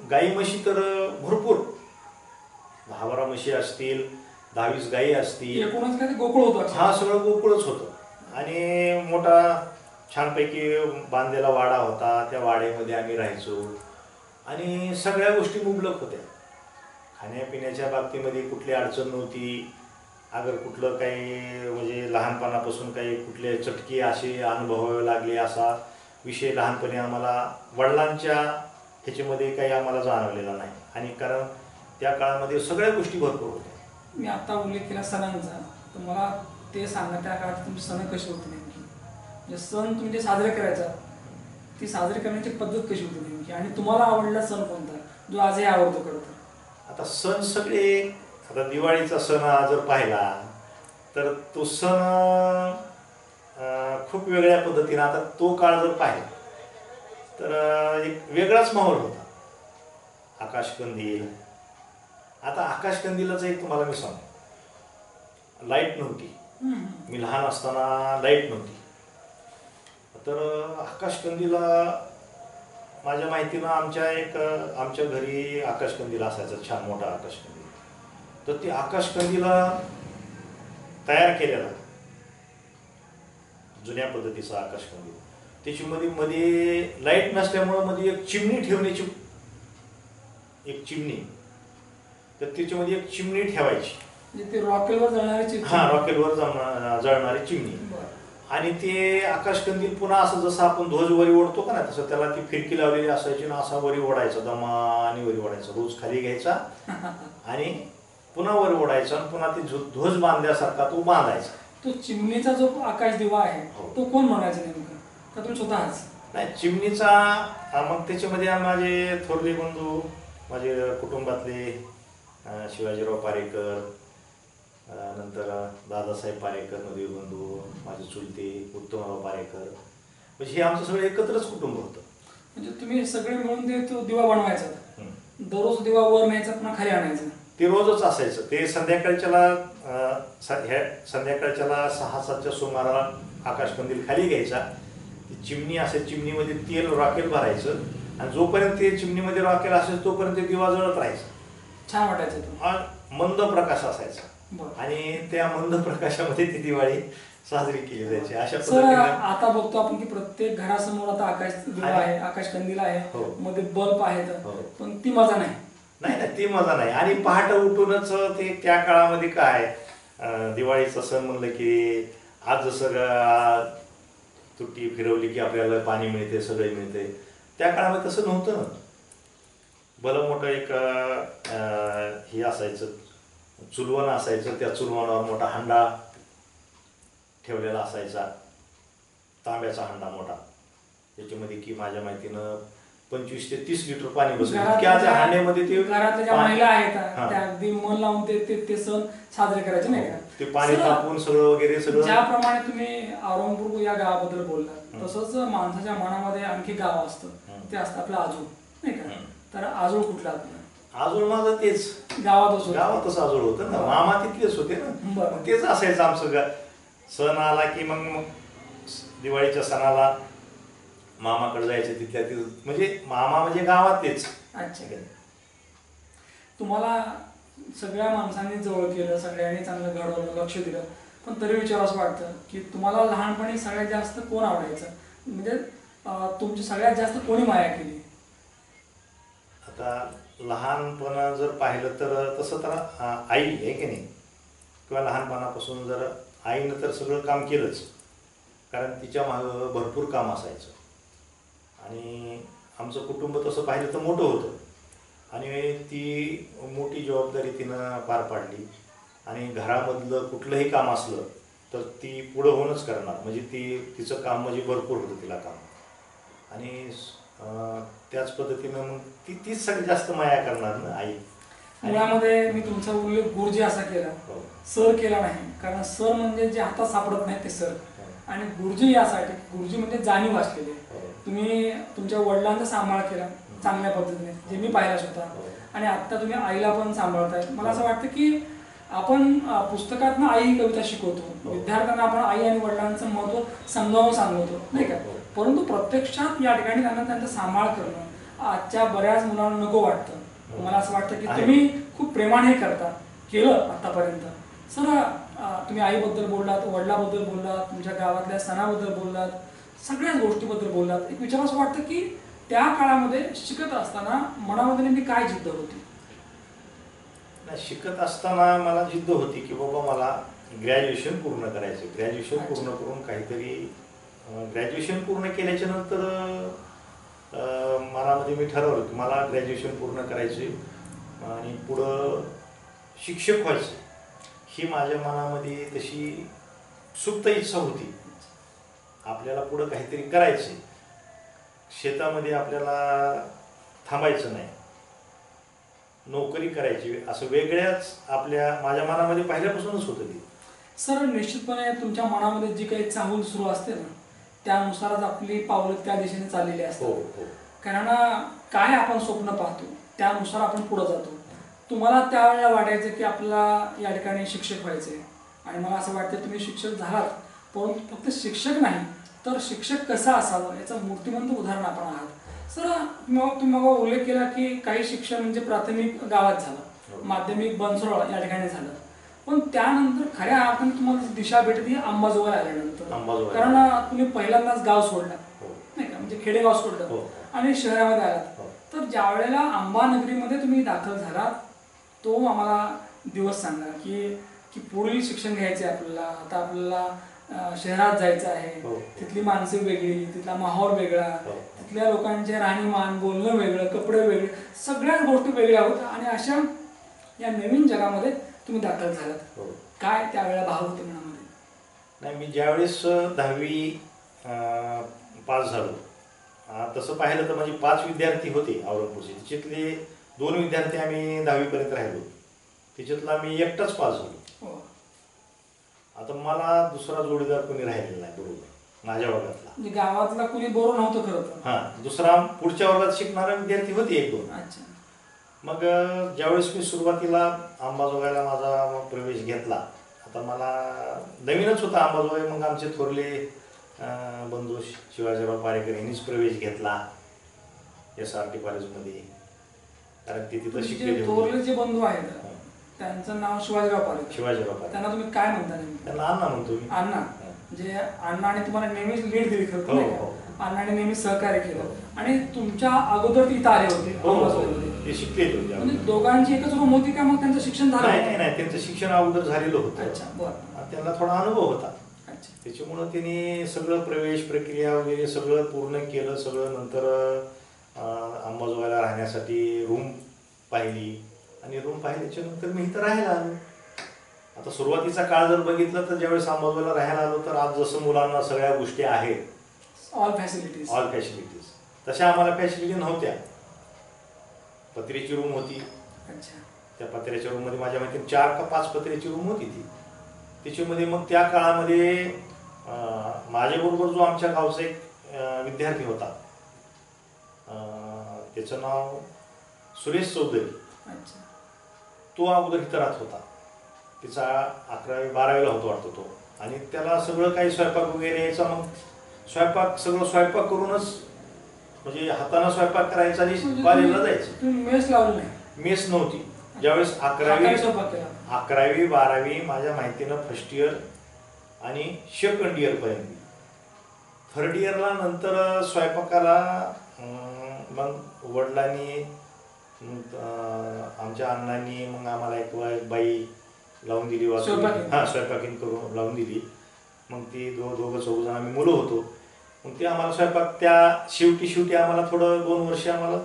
गाई म्हशी तर भरपूर 10-12 म्हशी असतील, 10-20 गाई असतील. एकूणच काय ते गोकुळ होतं. हा सगळं गोकुळच होतं आणि मोठा छानपैकी बांधलेला वाडा होता. त्या वाड्यामध्ये आम्ही राहायचो आणि सगळ्या गोष्टी मुबलक होत्या. खाण्यापिण्याच्या बाबतीमध्ये कुठली अडचण नव्हती. अगर कुठलं काही म्हणजे लहानपणापासून काही कुठले चटके असे अनुभवावे लागले असा विषय लहानपणी आम्हाला वडिलांच्या ह्याच्यामध्ये काही आम्हाला जाणवलेला नाही. आणि कारण त्या काळामध्ये सगळ्या गोष्टी भरपूर होत्या. मी आता उल्लेख केला सणांचा, तर मला ते सांगा त्या काळात तुमचे सण कसे होते नेमकी, म्हणजे सण तुम्ही जे साजरे करायचा ती साजरी करण्याची पद्धत कशी होती नेमकी, आणि तुम्हाला आवडला सण कोणता जो आजही आवडतो खरं तर? आता सण सगळे, आता दिवाळीचा सण हा जर पाहिला तर तो सण खूप वेगळ्या पद्धतीनं, आता तो काळ जर पाहिला तर एक वेगळाच माहोल होता. आकाशकंदील, आता आकाशकंदीलाचं एक तुम्हाला मी सांगतो, लाईट नव्हती. मी लहान असताना लाईट नव्हती, तर आकाशकंदीला माझ्या माहितीनं आमच्या घरी आकाशकंदील असायचा, छान मोठा आकाशकंदील. तर ते आकाशकंदीला तयार केलेला जुन्या पद्धतीचा आकाशकंदील, त्याच्यामध्ये मध्ये लाईट नसल्यामुळं मध्ये एक चिमणी ठेवण्याची, एक चिमणी, तर त्याच्यामध्ये एक चिमणी ठेवायची, म्हणजे ते रॉकेलवर जळणारी. हा, रॉकेलवर जळणारी चिमणी. आणि ते आकाशकंदील पुन्हा असं जसं आपण ध्वज वरी ओढतो का ना, तसं त्याला ती फिरकी लावलेली असायची ना, असा वरी ओढायचा, दमाने वरी ओढायचा, रोज खाली घ्यायचा आणि पुन्हा वर ओढायचा आणि पुन्हा ते ध्वज बांधल्यासारखा तो बांधायचा. तो चिमणीचा जो आकाश दिवा आहे तो कोण म्हणायचा नेमका, का तुम्ही स्वतःच? नाही, चिमणीचा मग त्याच्यामध्ये माझे थोरले बंधू, माझे कुटुंबातले शिवाजीराव पारेकर, नंतर दादासाहेब पारेकर नदीर बंधू, माझे चुलते उत्तमराव पारेकर, म्हणजे हे आमचं सगळं एकत्रच कुटुंब होतं. म्हणजे तुम्ही सगळे मिळून ते तो दिवा बनवायचा, दररोज दिवा वर न्यायचा पुन्हा खाली आणायचा? ते रोजच असायचं. ते संध्याकाळच्याला 6-7च्या सुमाराला आकाशकंदील खाली घ्यायचा, ती चिमणी असेल, चिमणीमध्ये तेल रॉकेल भरायचं आणि जोपर्यंत ते चिमणीमध्ये रॉकेल असेल तोपर्यंत ते दिवा जळत राहायचा. छान वाटायचं तो. मंद प्रकाश असायचा आणि त्या मंद प्रकाशामध्ये ती दिवाळी साजरी केली जायची. अशा पद्धतीने आता बघतो आपण की प्रत्येक घरासमोर आता आकाश दिवा आहे, आकाशकंदील आहे, मध्ये बल्ब आहेत, पण ती मजा नाही. नाही, ती मजा नाही. आणि पहाटे उठूनच ते त्या काळामध्ये काय, दिवाळीचा सण म्हणलं की आज जसं तुटी फिरवली की आपल्याला पाणी मिळते, सगळे मिळते, त्या काळामध्ये तसं नव्हतं ना. भलं मोठं एक हे असायचं, चुलवण असायचं, त्या चुलवणावर मोठा हंडा ठेवलेला असायचा, तांब्याचा हंडा मोठा, त्याच्यामध्ये की माझ्या माहितीनं 25 ते 30 लिटर पाणी बसलं. त्या हांड्यामध्ये ते घरातल्या ज्या महिला आहेत त्या अगदी मन लावून ते सण साजरे करायचे नाही का, ते पाणी तापवून सगळं वगैरे सगळं. ज्याप्रमाणे तुम्ही औरंगपूर या गावाबद्दल बोललात, तसंच माणसाच्या मनामध्ये आणखी गाव असतं, ते असतं आपलं आजूळ, नाही का. तर आजूळ कुठलं आपलं? आजूळ माझं तेच गावातच आजूळ होतं ना, मामा तिथलेच होते ना, तेच असायचं आमचं. सण आला की मग दिवाळीच्या सणाला मामाकडे जायचं, तिथल्या तिथं, म्हणजे मामा म्हणजे गावातलेच. अच्छा. तुम्हाला सगळ्या माणसांनी जवळ केलं, सगळ्यांनी चांगलं घडवलं, लक्ष दिलं, पण तरी विचार असं वाटतं की तुम्हाला लहानपणी सगळ्यात जास्त कोण आवडायचं, म्हणजे तुमची सगळ्यात जास्त कोणी माया केली? आता लहानपणा जर पाहिलं तर तसं तर आई आहे की नाही, किंवा लहानपणापासून जर आईनं तर सगळं काम केलंच, कारण तिच्या मागं भरपूर काम असायचं. आणि आमचं कुटुंब तसं पाहिलं तर मोठं होतं आणि ती मोठी जबाबदारी तिनं पार पाडली. आणि घरामधलं कुठलंही काम असलं तर ती पुढं होऊनच करणार, म्हणजे तिचं काम म्हणजे भरपूर होतं तिला काम. आणि त्याच पद्धतीनं मग तीच सगळी जास्त माया करणार ना आई. मुळामध्ये मी तुमचा उल्लेख गुरुजी असा केला, हो. सर केला नाही, कारण सर म्हणजे जे हातात सापडत नाही ते सर, आणि गुरुजी यासाठी, गुरुजी म्हणजे जाणीव असलेले. तुम्ही तुमच्या वडिलांचा सांभाळ केला चांगल्या पद्धतीने, जे मी पाहिला सुद्धा, आणि आता तुम्ही आईला पण सांभाळताय. मला असं वाटतं की आपण पुस्तकातनं आई ही कविता शिकवतो, विद्यार्थ्यांना आपण आई आणि वडिलांचं महत्त्व समजावून सांगतो, नाही का, परंतु प्रत्यक्षात या ठिकाणी त्यांना त्यांचा सांभाळ करणं आजच्या बऱ्याच मुलांना नको वाटतं. मला असं वाटतं की तुम्ही खूप प्रेमाने करता, केलं आतापर्यंत. सर, तुम्ही आईबद्दल बोललात, वडिलाबद्दल बोललात, तुमच्या गावातल्या सणाबद्दल बोललात, सगळ्याच गोष्टीबद्दल बोललात. एक विचार असं वाटतं की त्या काळामध्ये शिकत असताना मनामध्ये नेमकी काय जिद्द होती? शिकत असताना मला जिद्द होती की बाबा मला ग्रॅज्युएशन पूर्ण करायचं. ग्रॅज्युएशन पूर्ण करून काहीतरी, ग्रॅज्युएशन पूर्ण केल्याच्या नंतर मनामध्ये मी ठरवलं की मला ग्रॅज्युएशन पूर्ण करायचे आणि पुढं शिक्षक व्हायचं, ही माझ्या मनामध्ये तशी सुप्त इच्छा होती. आपल्याला पुढं काहीतरी करायचे, शेतामध्ये आपल्याला थांबायचं नाही, नोकरी करायची, असं वेगळ्याच माझ्या मनामध्ये पहिल्यापासूनच होतं ते. सर, निश्चितपणे तुमच्या मनामध्ये जी काही चाहूल सुरू असते ना, त्यानुसारच आपली पावलं त्या दिशेने चाललेली असतात. कारण काय आपण स्वप्न पाहतो त्यानुसार आपण पुढे जातो. तुम्हाला त्यावेळेला वाटायचं की आपल्याला या ठिकाणी शिक्षक व्हायचे, आणि मला असं वाटतं तुम्ही शिक्षक झालात, परंतु फक्त शिक्षक नाही तर शिक्षक कसा असावा याचं मूर्तिमंत उदाहरण आपण आहात. सर, तुम्ही मग उल्लेख केला की काही शिक्षण म्हणजे प्राथमिक गावात झालं, माध्यमिक बनसोड या ठिकाणी झालं, पण त्यानंतर खऱ्या अर्थाने तुम्हाला दिशा भेटली अंबाजोगाई आल्यानंतर. कारण तुम्ही पहिल्यांदाच गाव सोडला, नाही का, म्हणजे खेडेगाव सोडलं आणि शहरामध्ये आलात. तर ज्या वेळेला अंबानगरीमध्ये तुम्ही दाखल झालात, तो आम्हाला दिवस सांगा की पुढील शिक्षण घ्यायचे आपल्याला, आता आपल्याला शहरात जायचं आहे, तिथली माणसे वेगळी, तिथला माहोल वेगळा, तिथल्या लोकांचे राहणीमान, बोलणं वेगळं, कपडे वेगळे, सगळ्याच गोष्टी वेगळ्या होत्या, आणि अशा या नवीन जगामध्ये तुम्ही दाखल झालात. काय त्यावेळेला भाव होते मनामध्ये? नाही, मी ज्यावेळेस 10वी पास झालो, तसं पाहिलं तर म्हणजे 5 विद्यार्थी होते औरंगपूरचे, त्याच्यातले 2 विद्यार्थी आम्ही 10वीपर्यंत राहिलो, त्याच्यातला मी एकटाच पास झालो. आता मला दुसरा जोडीदार कोणी राहिलेला नाही बरोबर माझ्या वर्गातला, म्हणजे गावातला कोणी बरोबर नव्हतं खरं तर. हां, दुसरा पुढच्या वर्गात शिकणारा विद्यार्थी होते 1-2. अच्छा. मग ज्यावेळेस मी सुरुवातीला अंबाजोगाईला माझा प्रवेश घेतला, आता मला नवीनच होता अंबाजोगाई, मग आमचे थोरले बंधू शिवाजीराव पारेकर यांनीच प्रवेश घेतला SRT कॉलेजमध्ये, कारण ते तिथं शिकलेले थोरले जे बंधू आहेत त्यांचं नाव शिवाजीराव पारेकर. त्यांना तुम्ही काय म्हणता? त्यांना अण्णा म्हणतो मी. अण्णा, म्हणजे अण्णाने तुम्हाला नेहमीच लीड दिली खरं. अण्णाने नेहमी सहकार्य केलं, आणि तुमच्या अगोदर तिथं आले होते, ते शिकलेले होते. म्हणजे दोघांची एकच रूम होती का? मग त्यांचं शिक्षण झालं? नाही, त्यांचं शिक्षण अगोदर झालेलं होतं. अच्छा, बरं. त्यांना थोडा अनुभव होता, त्याच्यामुळं त्यांनी सगळं प्रवेश प्रक्रिया वगैरे सगळं पूर्ण केलं. सगळं नंतर अंबाजोगाईला राहण्यासाठी रूम पाहिली, आणि रूम पाहिल्याच्या नंतर मी इथं राहायला आलो. आता सुरुवातीचा काळ जर बघितलं तर ज्यावेळेस अंबाजोगाईला राहायला आलो, तर आज जसं मुलांना सगळ्या गोष्टी आहेत, ऑल फॅसिलिटीज, तशा आम्हाला फॅसिलिटी नव्हत्या. पत्र्याची रूम होती. त्या पत्र्याच्या रूममध्ये माझ्या माहिती 4 का 5 पत्र्याची रूम होती ती. त्याच्यामध्ये मग त्या काळामध्ये माझ्याबरोबर जो आमच्या गावचा एक विद्यार्थी होता, त्याचं नाव सुरेश चौधरी, तो अगोदर इथं राहत होता. तिचा 11वी 12वीला होतो वाटतो तो, आणि त्याला सगळं काही स्वयंपाक वगैरे यायचा. मग सगळं स्वयंपाक करूनच, म्हणजे हाताने स्वयंपाक करायचा आणि कॉलेजला जायचं. मेस लावली नाही? मेस नव्हती. ज्यावेळेस 11वी 12वी माझ्या माहितीनं फर्स्ट इयर आणि सेकंड इयरपर्यंत. थर्ड इयरला नंतर स्वयंपाकाला मग वडिलांनी, आमच्या अण्णांनी मग आम्हाला एक बाई लावून दिली, स्वयंपाकीन करून लावून दिली. मग ती दोघं चौघजण आम्ही मुलं होतो. मग ते आम्हाला स्वयंपाक त्या शेवटी आम्हाला थोडं 2 वर्ष आम्हाला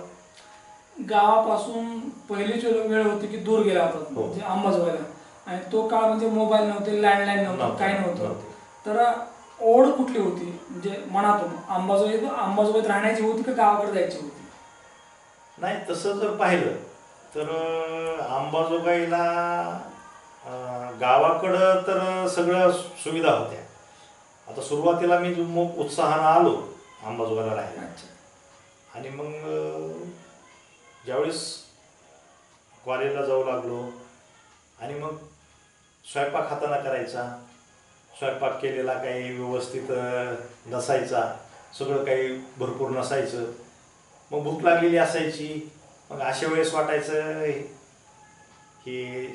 गावापासून पहिलीच वेळ होती की दूर गेला होता, म्हणजे अंबाजोगाईला, आणि तो काळ म्हणजे मोबाईल नव्हते, लँडलाईन नव्हतं, काही नव्हतं. नव्हते. तर ओढ कुठली होती म्हणजे मनातून अंबाजोगाईत राहण्याची होती का गावाकडे जायची होती? नाही, तसं जर पाहिलं तर अंबाजोगाईला गावाकडं तर सगळ्या सुविधा होत्या. आता सुरुवातीला मी मग उत्साहानं आलो अंबाजोगाईला राहायला. अच्छा. आणि मग ज्यावेळेस कॉलेजला जाऊ लागलो आणि मग स्वयंपाक हाताने करायचा, स्वयंपाक केलेला काही व्यवस्थित नसायचा, सगळं काही भरपूर नसायचं. मग भूक लागलेली असायची. मग अशा वेळेस वाटायचं की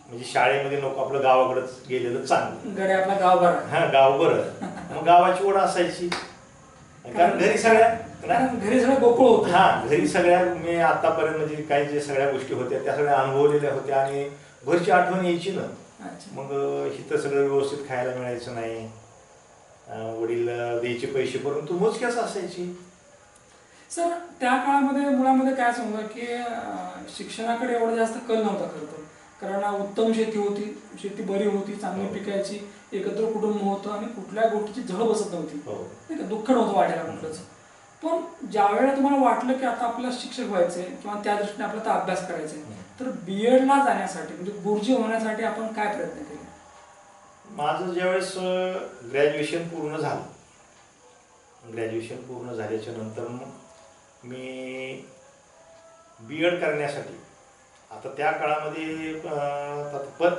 म्हणजे शाळेमध्ये नको, आपलं गावाकडंच गेलेलं चांगलं. गडे आपला गाव बरा. हां, गाव बरं. मग गावाची ओढ असायची, कारण घरी सगळं गोकुळ होतं. हां, घरी सगळ्या मी आतापर्यंत म्हणजे काही जे सगळ्या गोष्टी होत्या त्या सगळ्या अनुभवलेल्या होत्या आणि घरची आठवण यायची ना. मग इथं सगळं व्यवस्थित खायला मिळायचं नाही. वडील द्यायचे पैसे परंतु मोजक्याच असायची. सर, त्या काळामध्ये मुलामध्ये काय समजा की शिक्षणाकडे एवढा जास्त कल नव्हता खरं तर. कारण उत्तम शेती होती, शेती बरी होती, चांगली पिकायची, एकत्र कुटुंब होतं आणि कुठल्या गोष्टीची झळ बसत नव्हती, नाही का, दुःख नव्हतं वाटायला कुठलंच. पण ज्या वेळेला तुम्हाला वाटलं की आता आपल्याला शिक्षक व्हायचंय किंवा त्या दृष्टीने आपल्याला आता अभ्यास करायचा आहे, तर बीएडला जाण्यासाठी म्हणजे गुरुजी होण्यासाठी आपण काय प्रयत्न केले? माझं ज्यावेळेस ग्रॅज्युएशन पूर्ण झालं, ग्रॅज्युएशन पूर्ण झाल्याच्या नंतर मग मी बी एड करण्यासाठी, आता त्या काळामध्ये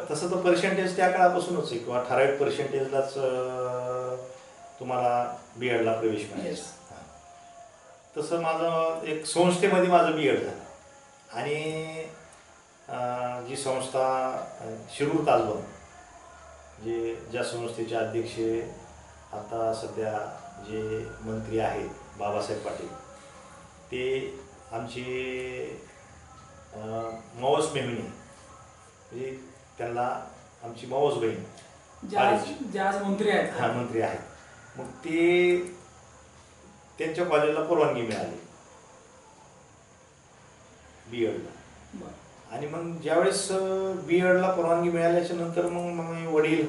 तसं तर पर्सेंटेज त्या काळापासूनच आहे किंवा ठराविक पर्सेंटेजलाच तुम्हाला बी एडला प्रवेश मिळायचा. तसं माझं एक संस्थेमध्ये माझं बी एड झालं आणि जी संस्था शिरूर ताजबन, ज्या संस्थेचे अध्यक्ष आता सध्या जे मंत्री आहेत बाबासाहेब पाटील, ते आमचे मौस मेहुणी, म्हणजे त्यांना आमची मौस बहीण, ज्या आज मंत्री आहेत. हां, मंत्री आहेत. मग ते त्यांच्या कॉलेजला परवानगी मिळाली बी एडला. आणि मग ज्यावेळेस बी एडला परवानगी मिळाल्याच्या नंतर मग वडील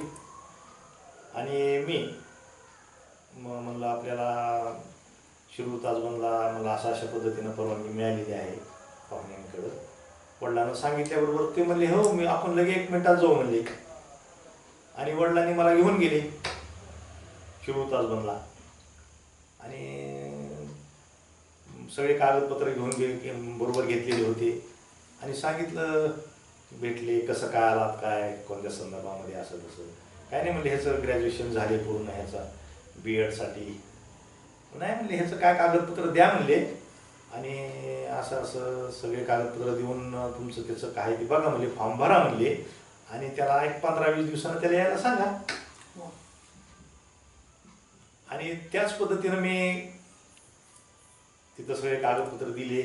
आणि मी म्हणलं आपल्याला शिरूर ताजबनला मला अशा पद्धतीनं परवानगी मिळालेली आहे पाहुण्यांकडं. वडिलांना सांगितल्याबरोबर ते म्हणले हो, आपण लगे 1 मिनिटात जाऊ म्हणले. आणि वडिलांनी मला घेऊन गेले शिरूर ताजबनला आणि सगळे कागदपत्र बरोबर घेतलेले होते आणि सांगितलं, भेटले, कसं काय आलात, काय कोणत्या संदर्भामध्ये, असं तसं. काय नाही म्हणले, ह्याचं ग्रॅज्युएशन झाले पूर्ण, ह्याचा बी एडसाठी. नाही म्हणले, ह्याचं काय कागदपत्र द्या म्हणले आणि असं असं सगळे कागदपत्र देऊन तुमचं त्याचं काय ते बघा म्हणले, फॉर्म भरा म्हणले आणि त्याला एक 15-20 दिवसानं त्याला यायला सांगा. आणि त्याच पद्धतीनं मी तिथं सगळे कागदपत्र दिले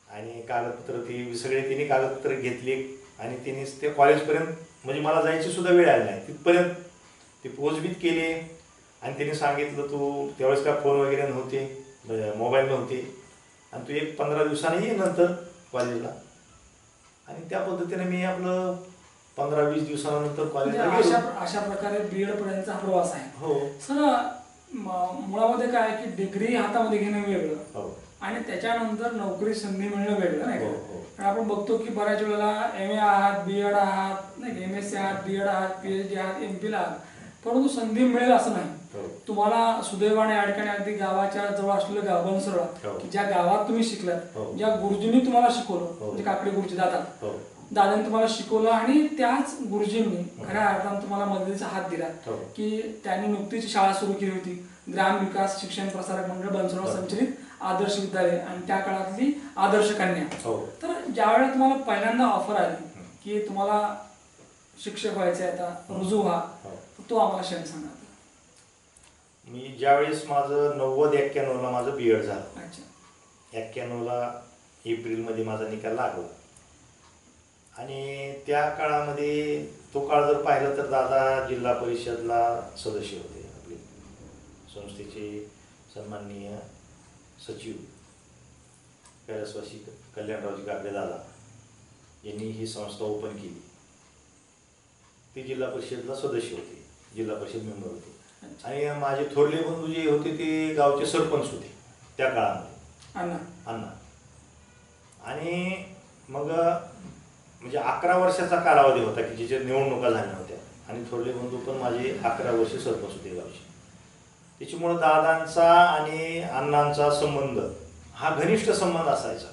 आणि कागदपत्र ती सगळे तिने कागदपत्र घेतले आणि तिने ते कॉलेजपर्यंत, म्हणजे मला जायची सुद्धा वेळ आली नाही, तिथपर्यंत ते पोचबीत केले. आणि तिने सांगितलं, तू त्यावेळेस काय फोन वगैरे नव्हते, मोबाईल नव्हते, आणि तू एक 15 दिवसांनी ये नंतर कॉलेजला. आणि त्या पद्धतीने मी आपलं 15-20 दिवसानंतर कॉलेजला गेलो. अशा प्रकारे बी एड पर्यंतचा प्रवास आहे. हो सर, मुळामध्ये काय आहे की डिग्री हातामध्ये घेणं वेगळं आणि त्याच्यानंतर नोकरी संधी मिळणं वेगळं, नाही का. आपण बघतो की बऱ्याच वेळेला एम ए आहात, बी एड आहात, नाही, एम एस सी आहात, बी एड आहात, PhD आहात, MPhil आहात, परंतु संधी मिळेल असं नाही. तुम्हाला सुदैवाने या ठिकाणी अगदी गावाच्या जवळ असलेलं गाव बनसोडा, की ज्या गावात तुम्ही शिकलात, ज्या गुरुजींनी तुम्हाला शिकवलं, म्हणजे काकडे गुरुजी दादांनी तुम्हाला शिकवलं आणि त्याच गुरुजींनी खऱ्या अर्थानं तुम्हाला मदतीचा हात दिला, की त्यांनी नुकतीच शाळा सुरू केली होती, ग्राम विकास शिक्षण प्रसारक मंडळ बनसोडा संचलित आदर्श विद्यालय, आणि त्या काळातली आदर्श कन्या. तर ज्या वेळेला तुम्हाला पहिल्यांदा ऑफर आली की तुम्हाला शिक्षक व्हायचे, आता रुजू व्हा, तो आम्हाला क्षण सांगा. मी ज्यावेळेस माझं 90-91ला माझं बी एड झालं. 91ला एप्रिलमध्ये माझा निकाल लागला आणि त्या काळामध्ये तो काळ जर पाहिलं तर दादा जिल्हा परिषदला सदस्य होते. आपले संस्थेचे सन्माननीय सचिव कैलासवासी कल्याणरावजी काकडे दादा यांनी ही संस्था ओपन केली ते जिल्हा परिषदला सदस्य होते, जिल्हा परिषद मेंबर होते. आणि माझे थोरले बंधू जे होते ते गावचे सरपंच होते त्या काळामध्ये, अण्णा. आणि मग म्हणजे 11 वर्षाचा कालावधी होता की जिच्या निवडणुका झाल्या होत्या. आणि थोरले बंधू पण माझे 11 वर्ष सरपंच होते गावचे. त्याच्यामुळं दादांचा आणि अण्णांचा संबंध हा घनिष्ठ संबंध असायचा.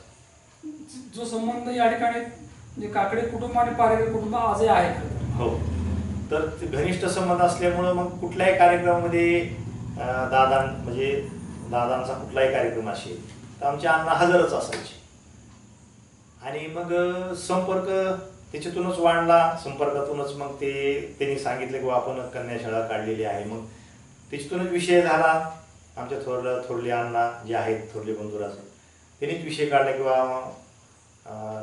जो संबंध या ठिकाणी म्हणजे काकडे कुटुंब आणि पारेकर कुटुंब आजही आहे. हो, तर ते घनिष्ठ संबंध असल्यामुळं मग कुठल्याही कार्यक्रमामध्ये म्हणजे दादांचा कुठलाही कार्यक्रम असेल तर आमचे अण्णा हजरच असायचे. आणि मग संपर्क त्याच्यातूनच वाढला. संपर्कातूनच मग त्यांनी सांगितलं की आपण कन्याशाळा काढलेली आहे. मग त्याच्यातूनच विषय झाला. आमच्या थोरले अण्णा जे आहेत थोरले बंधुराचे, त्यांनीच विषय काढला किंवा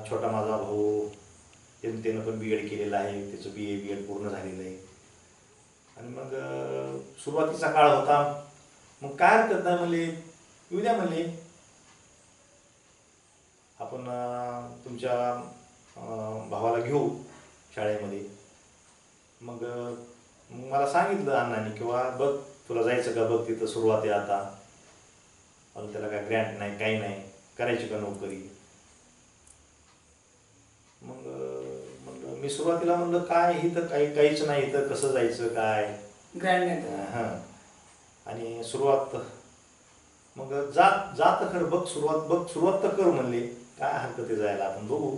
छोटा माझा भाऊ त्यानं पण BEd केलेलं आहे, त्याचं BA BEd पूर्ण झालेलं आहे. आणि मग सुरुवातीचा काळ होता. मग काय हरकत नाही म्हणले, येऊ द्या म्हणले, आपण तुमच्या भावाला घेऊ शाळेमध्ये. मग मला सांगितलं अण्णांनी किंवा बघ तुला जायचं का, बघ तिथं सुरुवात आहे आता, अजून त्याला काय ग्रँट नाही, काही नाही, करायची का नोकरी. मग म्हणलं मी सुरुवातीला म्हणलं काय इथं काहीच नाही, इथं कसं जायचं काय ग्रँट नाही. हां. आणि सुरुवात मग जात खरं बघ, सुरुवात तर कर म्हणले, काय हरकत आहे जायला, आपण बघू.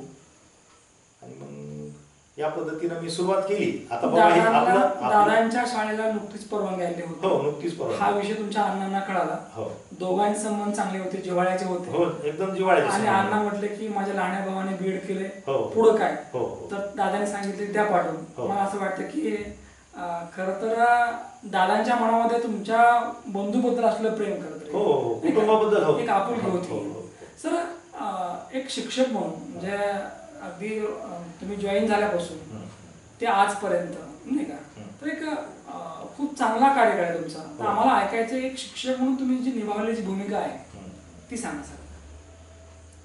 आणि मग या पद्धतीनं मी सुरुवात केली. आता दादांच्या शाळेला नुकतीच परवानगी आली होती. हो, नुकतीच परवानगी. हा विषय तुमच्या अण्णांना कळाला. हो, दोघांचे संबंध चांगले होते, जिव्हाळ्याचे होते. हो, एकदम जिव्हाळ्याचे. आणि अण्णा म्हटले की माझ्या लहान्या भावाने BEd केले, हो, पुढं काय. हो, तर दादाने सांगितले द्या पाठवून. मला असं वाटतं की खरं तर दादांच्या मनामध्ये तुमच्या बंधूबद्दल असलेलं प्रेम करत, हो, कुटुंबाबद्दल एक आपुलकी होती. सर, एक शिक्षक म्हणून म्हणजे अगदी तुम्ही जॉईन झाल्यापासून ते आजपर्यंत नाही का, तर एक खूप चांगला कार्यकाळ आहे तुमचा. तर आम्हाला ऐकायचं, एक शिक्षक म्हणून तुम्ही जी निभावलेली भूमिका आहे ती सांगा सर.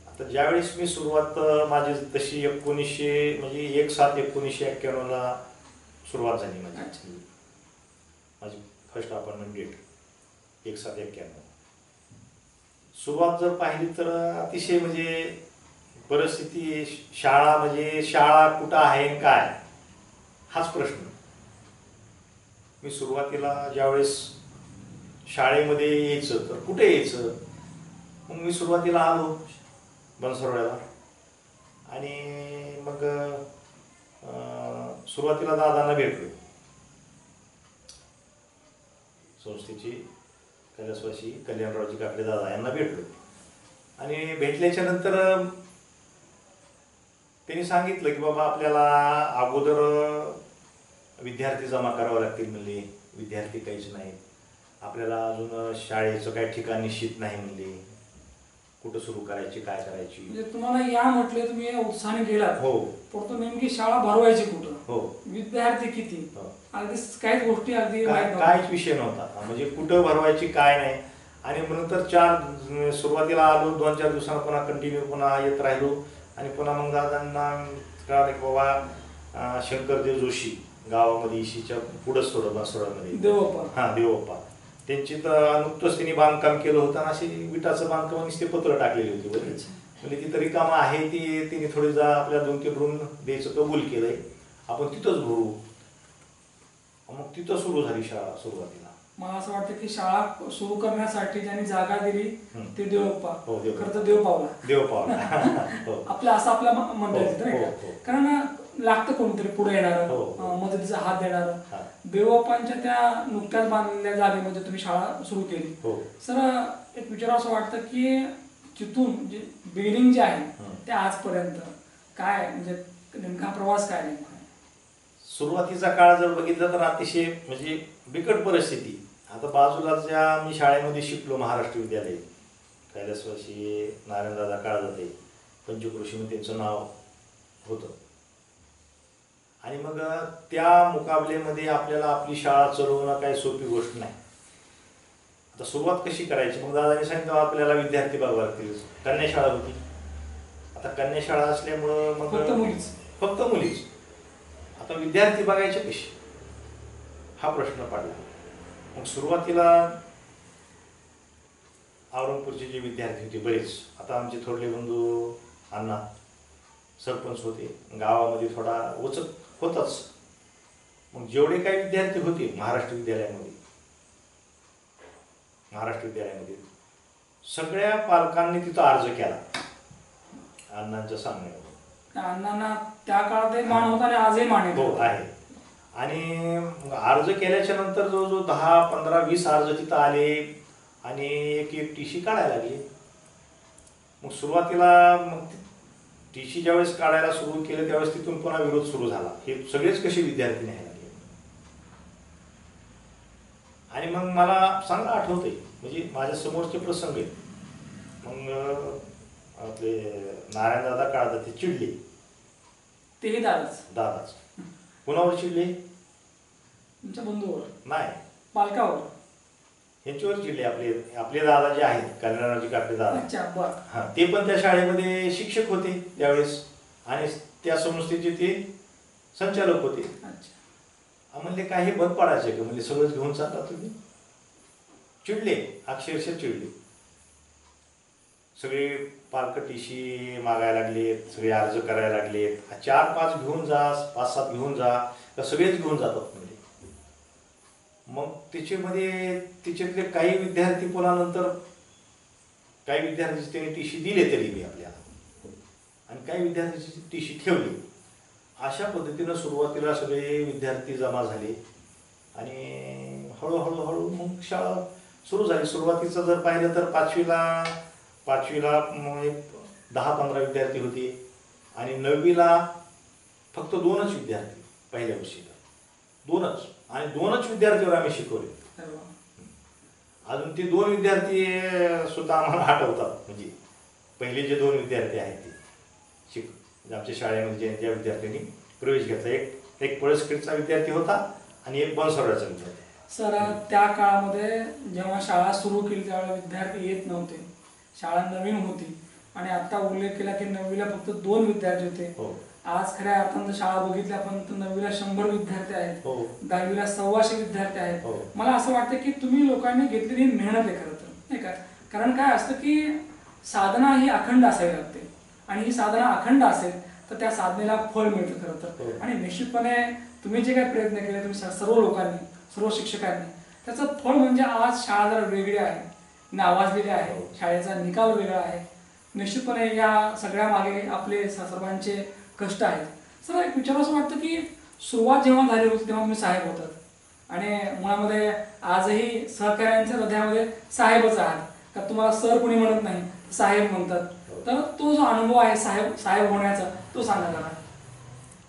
आता ज्यावेळेस मी सुरुवात माझी तशी 1/7/1991 सुरुवात झाली माझी फर्स्ट अपॉइंटमेंट डेट 1/7/91. सुरुवात जर पाहिली तर अतिशय म्हणजे परिस्थिती, शाळा कुठं आहे काय हाच प्रश्न. मी सुरुवातीला ज्यावेळेस शाळेमध्ये यायचं तर कुठे यायचं, मग मी सुरुवातीला आलो बनसरोड्याला. आणि मग सुरुवातीला दादांना भेटलो, संस्थेची कैलासवासी कल्याणरावजी काकडे दादा यांना भेटलो. आणि भेटल्याच्या नंतर त्यांनी सांगितलं की बाबा आपल्याला अगोदर विद्यार्थी जमा करावे लागतील म्हणले, विद्यार्थी काहीच नाहीत, आपल्याला अजून शाळेचं काही ठिकाण निश्चित नाही म्हणले, कुठं सुरू करायची काय करायची. म्हणजे तुम्हाला या म्हटले, तुम्ही उत्साहाने गेलात. हो, परंतु नेमकी शाळा भरवायची कुठं, हो, विद्यार्थी किती, अगदी काहीच गोष्टी अगदी काहीच विषय नव्हता. म्हणजे कुठं भरवायची काय नाही. आणि नंतर सुरुवातीला आलो, 2-4 दिवसांना पुन्हा कंटिन्यू पुन्हा येत राहिलो. आणि पुन्हा मग दादांना कळालं की बाबा शंकरदेव जोशी गावामध्ये इशीच्या पुढंच थोडं बनसोडामध्ये देवप्पा त्यांची तर नुकतंच त्यांनी बांधकाम केलं होतं. आणि अशी विटाचं बांधकाम ते पत्र टाकलेली होती वगैरे. म्हणजे ती तरी कामं आहे ती तिने थोडी आपल्या 2-3 रूम द्यायचं कबूल केलंय, आपण तिथंच भरू. मग तिथं सुरू झाली शाळा सुरुवातीला. मला असं वाटतं की शाळा सुरू करण्यासाठी ज्यांनी जागा दिली ते देवप्पा, हो, खरं तर देवपावला आपल्या असं आपल्या मंडळीत नाही का. कारण लागतं कोणतरी पुढे येणार, मदतीचा हात देणार. देवप्पांच्या त्या नुकत्याच बांधलेल्या जागेमध्ये तुम्ही शाळा सुरू केली. सर, एक विचार असं वाटतं की तिथून जे बिगिनिंग जे आहे ते आजपर्यंत काय म्हणजे नेमका प्रवास काय नेमका. सुरुवातीचा काळ जर बघितला तर अतिशय म्हणजे बिकट परिस्थिती. आता बाजूला ज्या मी शाळेमध्ये शिकलो, महाराष्ट्र विद्यालय कैलासवासी नारायणदादा काळजाते पंचकृषीमध्ये त्यांचं नाव होतं. आणि मग त्या मुकाबलेमध्ये आपल्याला आपली शाळा चालवणं काही सोपी गोष्ट नाही. आता सुरुवात कशी करायची, मग दादांनी सांगितलं आपल्याला विद्यार्थी बघावं लागतील. कन्याशाळा होती. आता कन्याशाळा असल्यामुळं मग फक्त मुलीच. आता विद्यार्थी बघायचे कसे हा प्रश्न पडला. मग सुरुवातीला औरंगपूरचे जे विद्यार्थी होते बरेच, आता आमचे थोरले बंधू अण्णा सरपंच होते, गावामध्ये थोडा वचक होताच. मग जेवढे काही विद्यार्थी होते महाराष्ट्र विद्यालयामध्ये सगळ्या पालकांनी तिथं अर्ज केला अण्णांच्या सांगण्यावर. अण्णांना त्या काळातही मान होता आणि आजही मान आहे. हो आहे. आणि अर्ज केल्याच्या नंतर जवळजवळ 10, 15, 20 अर्ज तिथं आले आणि एक टी सी काढायला लागली. मग सुरुवातीला मग टी सी ज्यावेळेस काढायला सुरू केलं त्यावेळेस तिथून पुन्हा विरोध सुरू झाला. हे सगळेच कसे विद्यार्थी न्यायला लागले. आणि मग मला चांगलं आठवतंय, म्हणजे माझ्या समोरचे प्रसंग आहेत. मग आपले नारायणदादा काळात ते चिडले, तेही दादाच. कुणावर चिडले? तुमच्या बंधूवर नाही, पालकावर. ह्यांच्यावर चिडले. आपले दादा जे आहेत कल्याणरावजी काकडे दादा. अच्छा, बरं. हां, ते पण त्या शाळेमध्ये शिक्षक होते त्यावेळेस आणि त्या संस्थेचे ते संचालक होते. अच्छा. म्हणले काय हे बंद पाडायचे का? म्हणजे सगळंच घेऊन चालला तुम्ही. चिडले, अक्षरशः चिडले. सगळे पालक टी सी मागायला लागलेत, सगळे अर्ज करायला लागलेत. 4-5 घेऊन जा, 5-7 घेऊन जा, तर सगळेच घेऊन जातात म्हणजे. मग त्याच्यातले काही विद्यार्थी पुन्हा नंतर काही विद्यार्थी त्यांनी टी सी दिले तरी मी आपल्याला, आणि काही विद्यार्थ्यांची टी सी ठेवली. अशा पद्धतीनं सुरुवातीला सगळे विद्यार्थी जमा झाले आणि हळूहळू मग शाळा सुरू झाली. सुरुवातीचं जर पाहिलं तर पाचवीला 10-15 विद्यार्थी होते आणि 9वीला फक्त 2च विद्यार्थी. पहिल्या वर्षीला 2च, आणि 2च विद्यार्थीवर आम्ही शिकवले. अजून ते 2 विद्यार्थी सुद्धा आम्हाला आठवतात. म्हणजे पहिले जे 2 विद्यार्थी आहेत ते आमच्या शाळेमध्ये ज्या विद्यार्थ्यांनी प्रवेश घेतला, एक पळसखेडचा विद्यार्थी होता आणि एक बनसोडाचा विद्यार्थी. सर, त्या काळामध्ये जेव्हा शाळा सुरू केली त्यावेळेला विद्यार्थी येत नव्हते, शाळा नवीन होती. आणि आता उल्लेख केला की 9वीला फक्त 2 विद्यार्थी होते. आज खऱ्या अर्थानं शाळा बघितल्या पण 9वीला 100 विद्यार्थी आहेत, 10वीला 125 विद्यार्थी आहेत. मला असं वाटतं की तुम्ही लोकांनी घेतलेली मेहनत आहे खरं तर, नाही का? कारण काय असतं की साधना ही अखंड असावी लागते, आणि ही साधना अखंड असेल तर त्या साधनेला फळ मिळतं खरं तर. आणि निश्चितपणे तुम्ही जे काही प्रयत्न केले तुम्ही सर्व लोकांनी, सर्व शिक्षकांनी, त्याचं फळ म्हणजे आज शाळा जरा वेगळी आहे, नावाजलेली आहे, शाळेचा निकाल वेगळा आहे. निश्चितपणे या सगळ्या मागे आपले सर्वांचे कष्ट आहेत. सर, एक विचार असं वाटतं की सुरुवात जेव्हा झाली होती तेव्हा तुम्ही साहेब होतात, आणि मुळामध्ये आजही सहकाऱ्यांच्या हृदयामध्ये साहेबच आहात. का तुम्हाला सर कोणी म्हणत नाही, साहेब म्हणतात. तर तो जो अनुभव आहे साहेब होण्याचा तो सांगा जरा.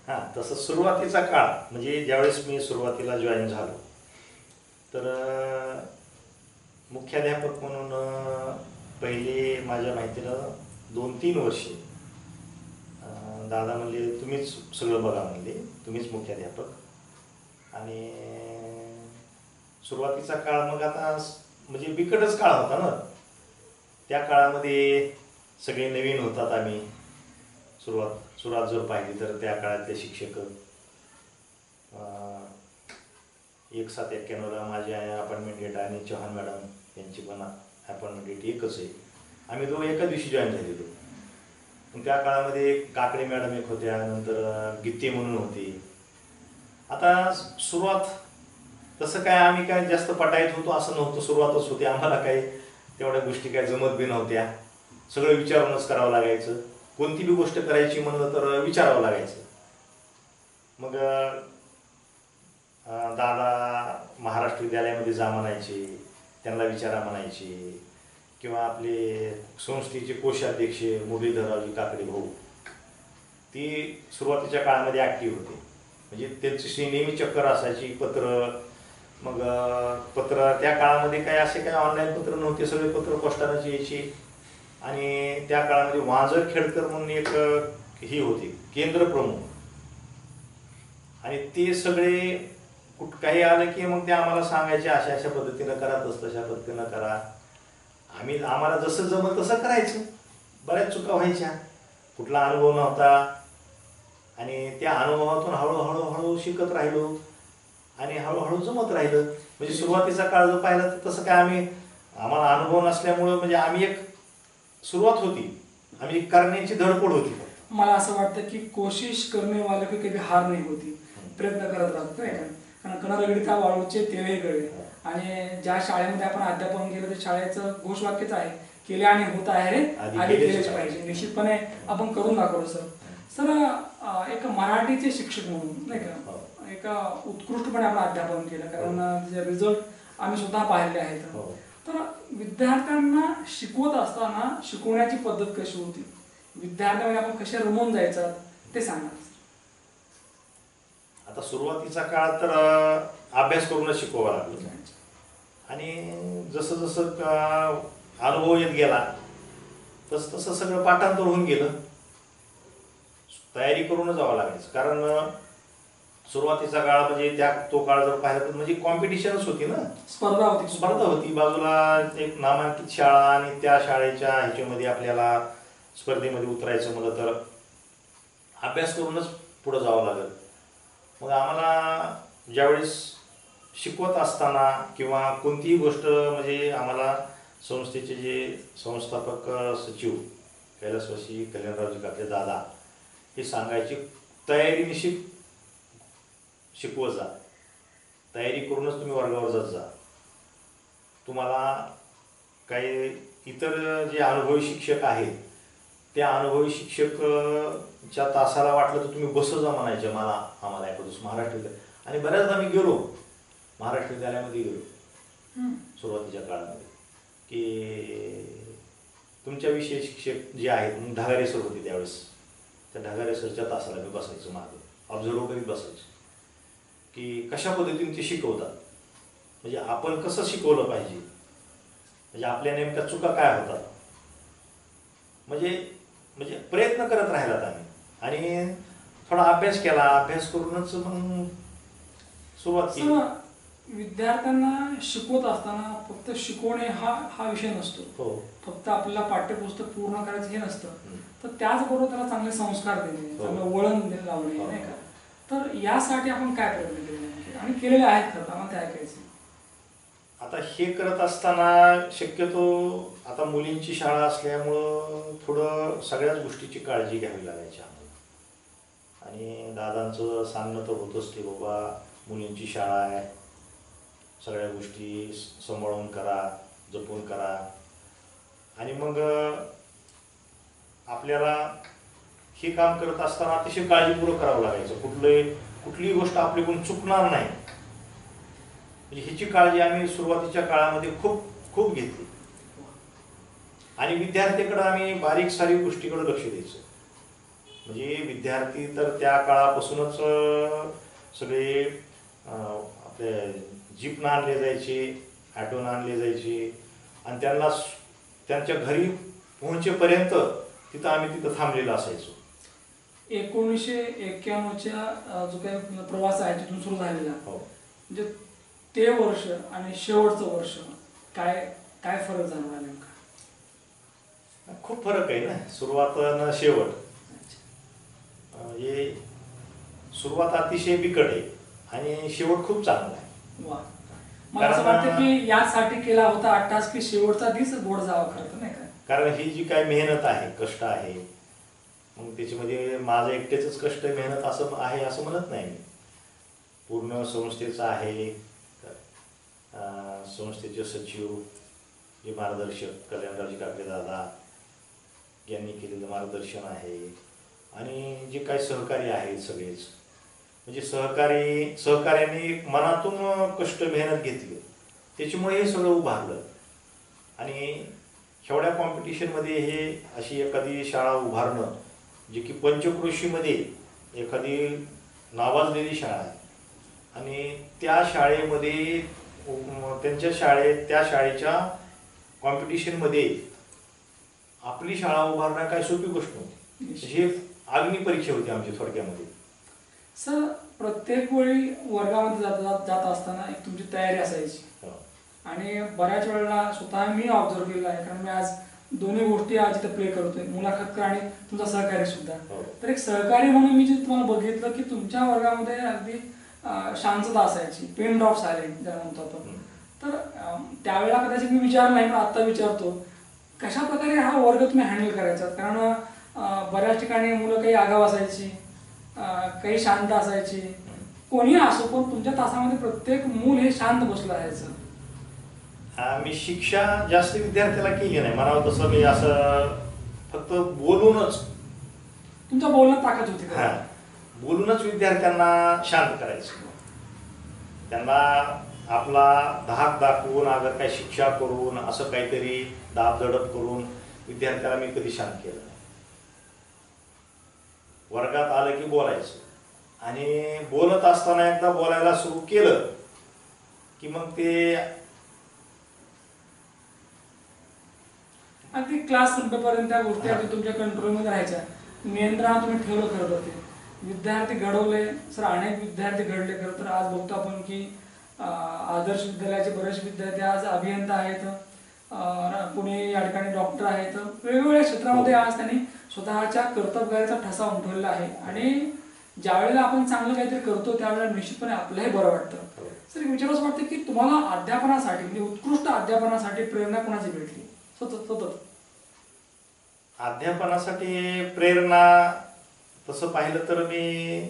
हां, तसं सुरुवातीचा काळ म्हणजे ज्यावेळेस मी सुरुवातीला जॉईन झालो तर मुख्याध्यापक म्हणून पहिले माझ्या माहितीनं 2-3 वर्षे दादा म्हणले तुम्हीच सगळं बघा, म्हणले तुम्हीच मुख्याध्यापक. आणि सुरुवातीचा काळ मग आता म्हणजे बिकटच काळ होता ना. त्या काळामध्ये सगळे नवीन होतात. आम्ही सुरुवात जर पाहिली तर त्या काळातले शिक्षक 1791ला माझी अपॉइंटमेंट डेट आणि चव्हाण मॅडम यांची पण अपॉइंटमेंट डेट एकच आहे. आम्ही दोघं एका दिवशी जॉईन झालेलो. त्या काळामध्ये काकडे मॅडम एक होत्या, नंतर गीते म्हणून होती. आता सुरुवात तसं काय आम्ही काय जास्त पटायत होतो असं नव्हतं, सुरुवातच होती. आम्हाला काही तेवढ्या गोष्टी काय जमत बी नव्हत्या. सगळं विचारूनच करावं लागायचं. कोणती बी गोष्ट करायची म्हणलं तर विचारावं लागायचं. मग दादा महाराष्ट्र विद्यालयामध्ये जा म्हणायचे, त्यांना विचारा म्हणायचे. किंवा आपले संस्थेचे कोषाध्यक्ष मुरलीधररावजी काकडे भाऊ, ती सुरुवातीच्या काळामध्ये ॲक्टिव्ह होते. म्हणजे त्यांची नेहमी चक्कर असायची. मग पत्र त्या काळामध्ये काय असे काय ऑनलाईन पत्र नव्हते, सगळे पत्र पोस्टानेच यायचे. आणि त्या काळामध्ये वांजर खेडकर म्हणून एक ही होते केंद्र प्रमुख, आणि ते सगळे काही आलं की मग ते आम्हाला सांगायचे अशा अशा पद्धतीनं करा, तशा पद्धतीनं करा. आम्हाला जसं जमत तसं करायचं. बऱ्याच चुका व्हायच्या, कुठला अनुभव नव्हता. आणि त्या अनुभवातून हळूहळू हळू शिकत राहिलो आणि हळूहळू जमत राहिलं. म्हणजे सुरुवातीचा काळ जो पाहिला तर तसं काय आम्हाला अनुभव नसल्यामुळं म्हणजे आम्ही एक सुरुवात होती, आम्ही एक करण्याची धडपड होती. मला असं वाटतं की कोशिश करणे वाले की कधी हार नाही होती, प्रयत्न करत राहतो नाही का. कारण कणा रगडिता वाळूचे तेवे गळे. आणि ज्या शाळेमध्ये आपण अध्यापन केलं त्या शाळेचं घोषवाक्यच आहे, केले आणि होत आहे रे आधी केलेच पाहिजे. निश्चितपणे आपण करून दाखवलं सर. सर एक मराठीचे शिक्षक म्हणून नाही का एक उत्कृष्टपणे आपण अध्यापन केलं, कारण त्याचे रिझल्ट आम्ही स्वतः पाहिले आहेत. तर विद्यार्थ्यांना शिकवत असताना शिकवण्याची पद्धत कशी होती, विद्यार्थ्यांमध्ये आपण कसे रमून जायचं ते सांगा. आता सुरुवातीचा काळ तर अभ्यास करूनच शिकवावा लागला आणि जसं जसं अनुभव येत गेला तसं तसं सगळं पाठांतर होऊन गेलं. तयारी करूनच जावं लागायचं, कारण सुरुवातीचा काळ म्हणजे तो काळ जर पाहिला तर म्हणजे कॉम्पिटिशनच होती ना, स्पर्धा होती. बाजूला एक नामांकित शाळा आणि त्या शाळेच्या ह्याच्यामध्ये आपल्याला स्पर्धेमध्ये उतरायचं म्हणलं तर अभ्यास करूनच पुढं जावं लागेल. मग आम्हाला ज्यावेळेस शिकवत असताना किंवा कोणतीही गोष्ट म्हणजे आम्हाला संस्थेचे जे संस्थापक सचिव कैलासवासी कल्याणरावजी काकडे दादा हे सांगायची, तयारीनिशी शिकवत जा, तयारी करूनच तुम्ही वर्गावर जात जा. तुम्हाला काही इतर जे अनुभवी शिक्षक आहेत त्या अनुभवी शिक्षकच्या तासाला वाटलं तर तुम्ही बसत जा म्हणायचे आम्हाला ऐकतच महाराष्ट्र विद्यालय. आणि बऱ्याचदा मी गेलो महाराष्ट्र विद्यालयामध्ये गेलो सुरुवातीच्या काळामध्ये की तुमच्याविषयी शिक्षक जे आहेत मग ढागारे सर होते त्यावेळेस, त्या ढागारे सरच्या तासाला मी बसायचो, मागं ऑब्झर्व करीत बसायचो की कशा पद्धतीने ते शिकवतात, म्हणजे आपण कसं शिकवलं पाहिजे, म्हणजे आपल्या नेमक्या चुका काय होतात, म्हणजे प्रयत्न करत राहिलात आम्ही आणि थोडा अभ्यास केला. अभ्यास करूनच मग सुरुवात केली. विद्यार्थ्यांना शिकवत असताना फक्त शिकवणे हा विषय नसतो, फक्त आपल्याला पाठ्यपुस्तक पूर्ण करायचं हे नसतं, तर त्याचबरोबर त्याला चांगले संस्कार देणे, चांगलं वळण लावणे नाही का. तर यासाठी आपण काय प्रयत्न केले आणि केलेले आहेत का, आम्हाला ते ऐकायचं. आता हे करत असताना शक्यतो आता मुलींची शाळा असल्यामुळं थोडं सगळ्याच गोष्टीची काळजी घ्यावी लागायची आम्हाला. आणि दादांचं सांगणं तर होतंच की बाबा मुलींची शाळा आहे, सगळ्या गोष्टी सांभाळून करा, जपून करा. आणि मग आपल्याला हे काम करत असताना अतिशय काळजीपूर्वक करावं लागायचं, कुठलीही गोष्ट आपल्याकडून चुकणार नाही म्हणजे ह्याची काळजी आम्ही सुरुवातीच्या काळामध्ये खूप खूप घेतली. आणि विद्यार्थ्याकडे आम्ही बारीक सारीक गोष्टीकडे लक्ष द्यायचो. म्हणजे विद्यार्थी तर त्या काळापासूनच सगळे आपले जीपनं आणले जायचे, ॲटोनं आणले जायचे आणि त्यांच्या घरी पोहोचेपर्यंत आम्ही तिथं थांबलेलं असायचो. 1991च्या जो काही प्रवास आहे तिथून सुरू झालेला, म्हणजे ते वर्ष आणि शेवटचं वर्ष काय फरक जाणवला नेमका. खूप फरक आहे ना, सुरुवात न शेवट. म्हणजे सुरुवात अतिशय बिकट आहे आणि शेवट खूप चांगला आहे. वा, मला असं वाटतं की यासाठी केला होता अट्टास की शेवटचा दिवस गोड जावा खरं नाही का. कारण ही जी काय मेहनत आहे, कष्ट आहे, मग त्याच्यामध्ये माझं एकटेच कष्ट मेहनत असं आहे असं म्हणत नाही मी. पूर्ण संस्थेचं आहे, संस्थेचे सचिव जे मार्गदर्शक कल्याणरावजी काकडे दादा यांनी केलेलं मार्गदर्शन आहे आणि जे काही सहकारी आहेत सगळेच, म्हणजे सहकार्यांनी मनातून कष्ट मेहनत घेतली, त्याच्यामुळे हे सगळं उभारलं. आणि एवढ्या कॉम्पिटिशनमध्ये हे अशी एखादी शाळा उभारणं जे की पंचक्रोशीमध्ये एखादी नावाजलेली शाळा आहे आणि त्या शाळेमध्ये त्या शाळेच्या कॉम्पिटिशनमध्ये आपली शाळा उभारणं काय सोपी गोष्ट नव्हती. ही अग्निपरीक्षा होती आमची थोडक्यामध्ये. सर प्रत्येक वेळी वर्गामध्ये जात असताना एक तुमची तयारी असायची आणि बऱ्याच वेळेला स्वतः मी ऑब्झर्व केलं आहे, कारण मी आज दोन्ही गोष्टी आज इथं प्ले करतोय, मुलाखतकार आणि तुमचा सहकारी सुद्धा. हो. तर एक सहकारी म्हणून मी जे तुम्हाला बघितलं की तुमच्या वर्गामध्ये अगदी शांतता असायची, पिन ड्रॉप सायलेंट ज्याला म्हणतो आपण. तर त्यावेळेला कदाचित मी विचारलं नाही, पण आता विचारतो, कशा प्रकारे हा वर्ग तुम्ही हँडल करायचा? कारण बऱ्याच ठिकाणी मुलं काही आगाव असायची, काही शांत असायची, कोणी असो, पण तुमच्या तासामध्ये प्रत्येक मूल हे शांत बसलं राहायचं. मी शिक्षा जास्त विद्यार्थ्याला केली नाही म्हणावं तसं. मी असं फक्त बोलूनच, तुमच्या बोलण्यात ताकद होती का? बोलूनच विद्यार्थ्यांना शांत करायचं. त्यांना आपला धाक दाखवून, अगर काही शिक्षा करून, असं काहीतरी दाबदडप करून विद्यार्थ्याला मी कधी शांत केलं नाही. वर्गात आलं की बोलायचं, आणि बोलत असताना एकदा बोलायला सुरू केलं की मग ते अगदी क्लास संपेपर्यंत त्या गोष्टी अगदी तुमच्या कंट्रोलमध्ये राहायच्या, नियंत्रणात तुम्ही ठेवलं करत होते. विद्यार्थी घडवले सर, अनेक विद्यार्थी घडले. खरं तर आज बघतो आपण की आदर्श विद्यालयाचे बरेच विद्यार्थी आज अभियंता आहेत, कुणी या ठिकाणी डॉक्टर आहेत. वेगवेगळ्या क्षेत्रामध्ये आज त्यांनी स्वतःच्या कर्तव्याचा ठसा उमटवलेला आहे. आणि ज्या वेळेला आपण चांगलं काहीतरी करतो त्यावेळेला निश्चितपणे आपलंही बरं वाटतं. सर, एक विचार असं वाटतं की तुम्हाला अध्यापनासाठी, म्हणजे उत्कृष्ट अध्यापनासाठी प्रेरणा कोणाची भेटली सतत? अध्यापनासाठी प्रेरणा तसं पाहिलं तर मी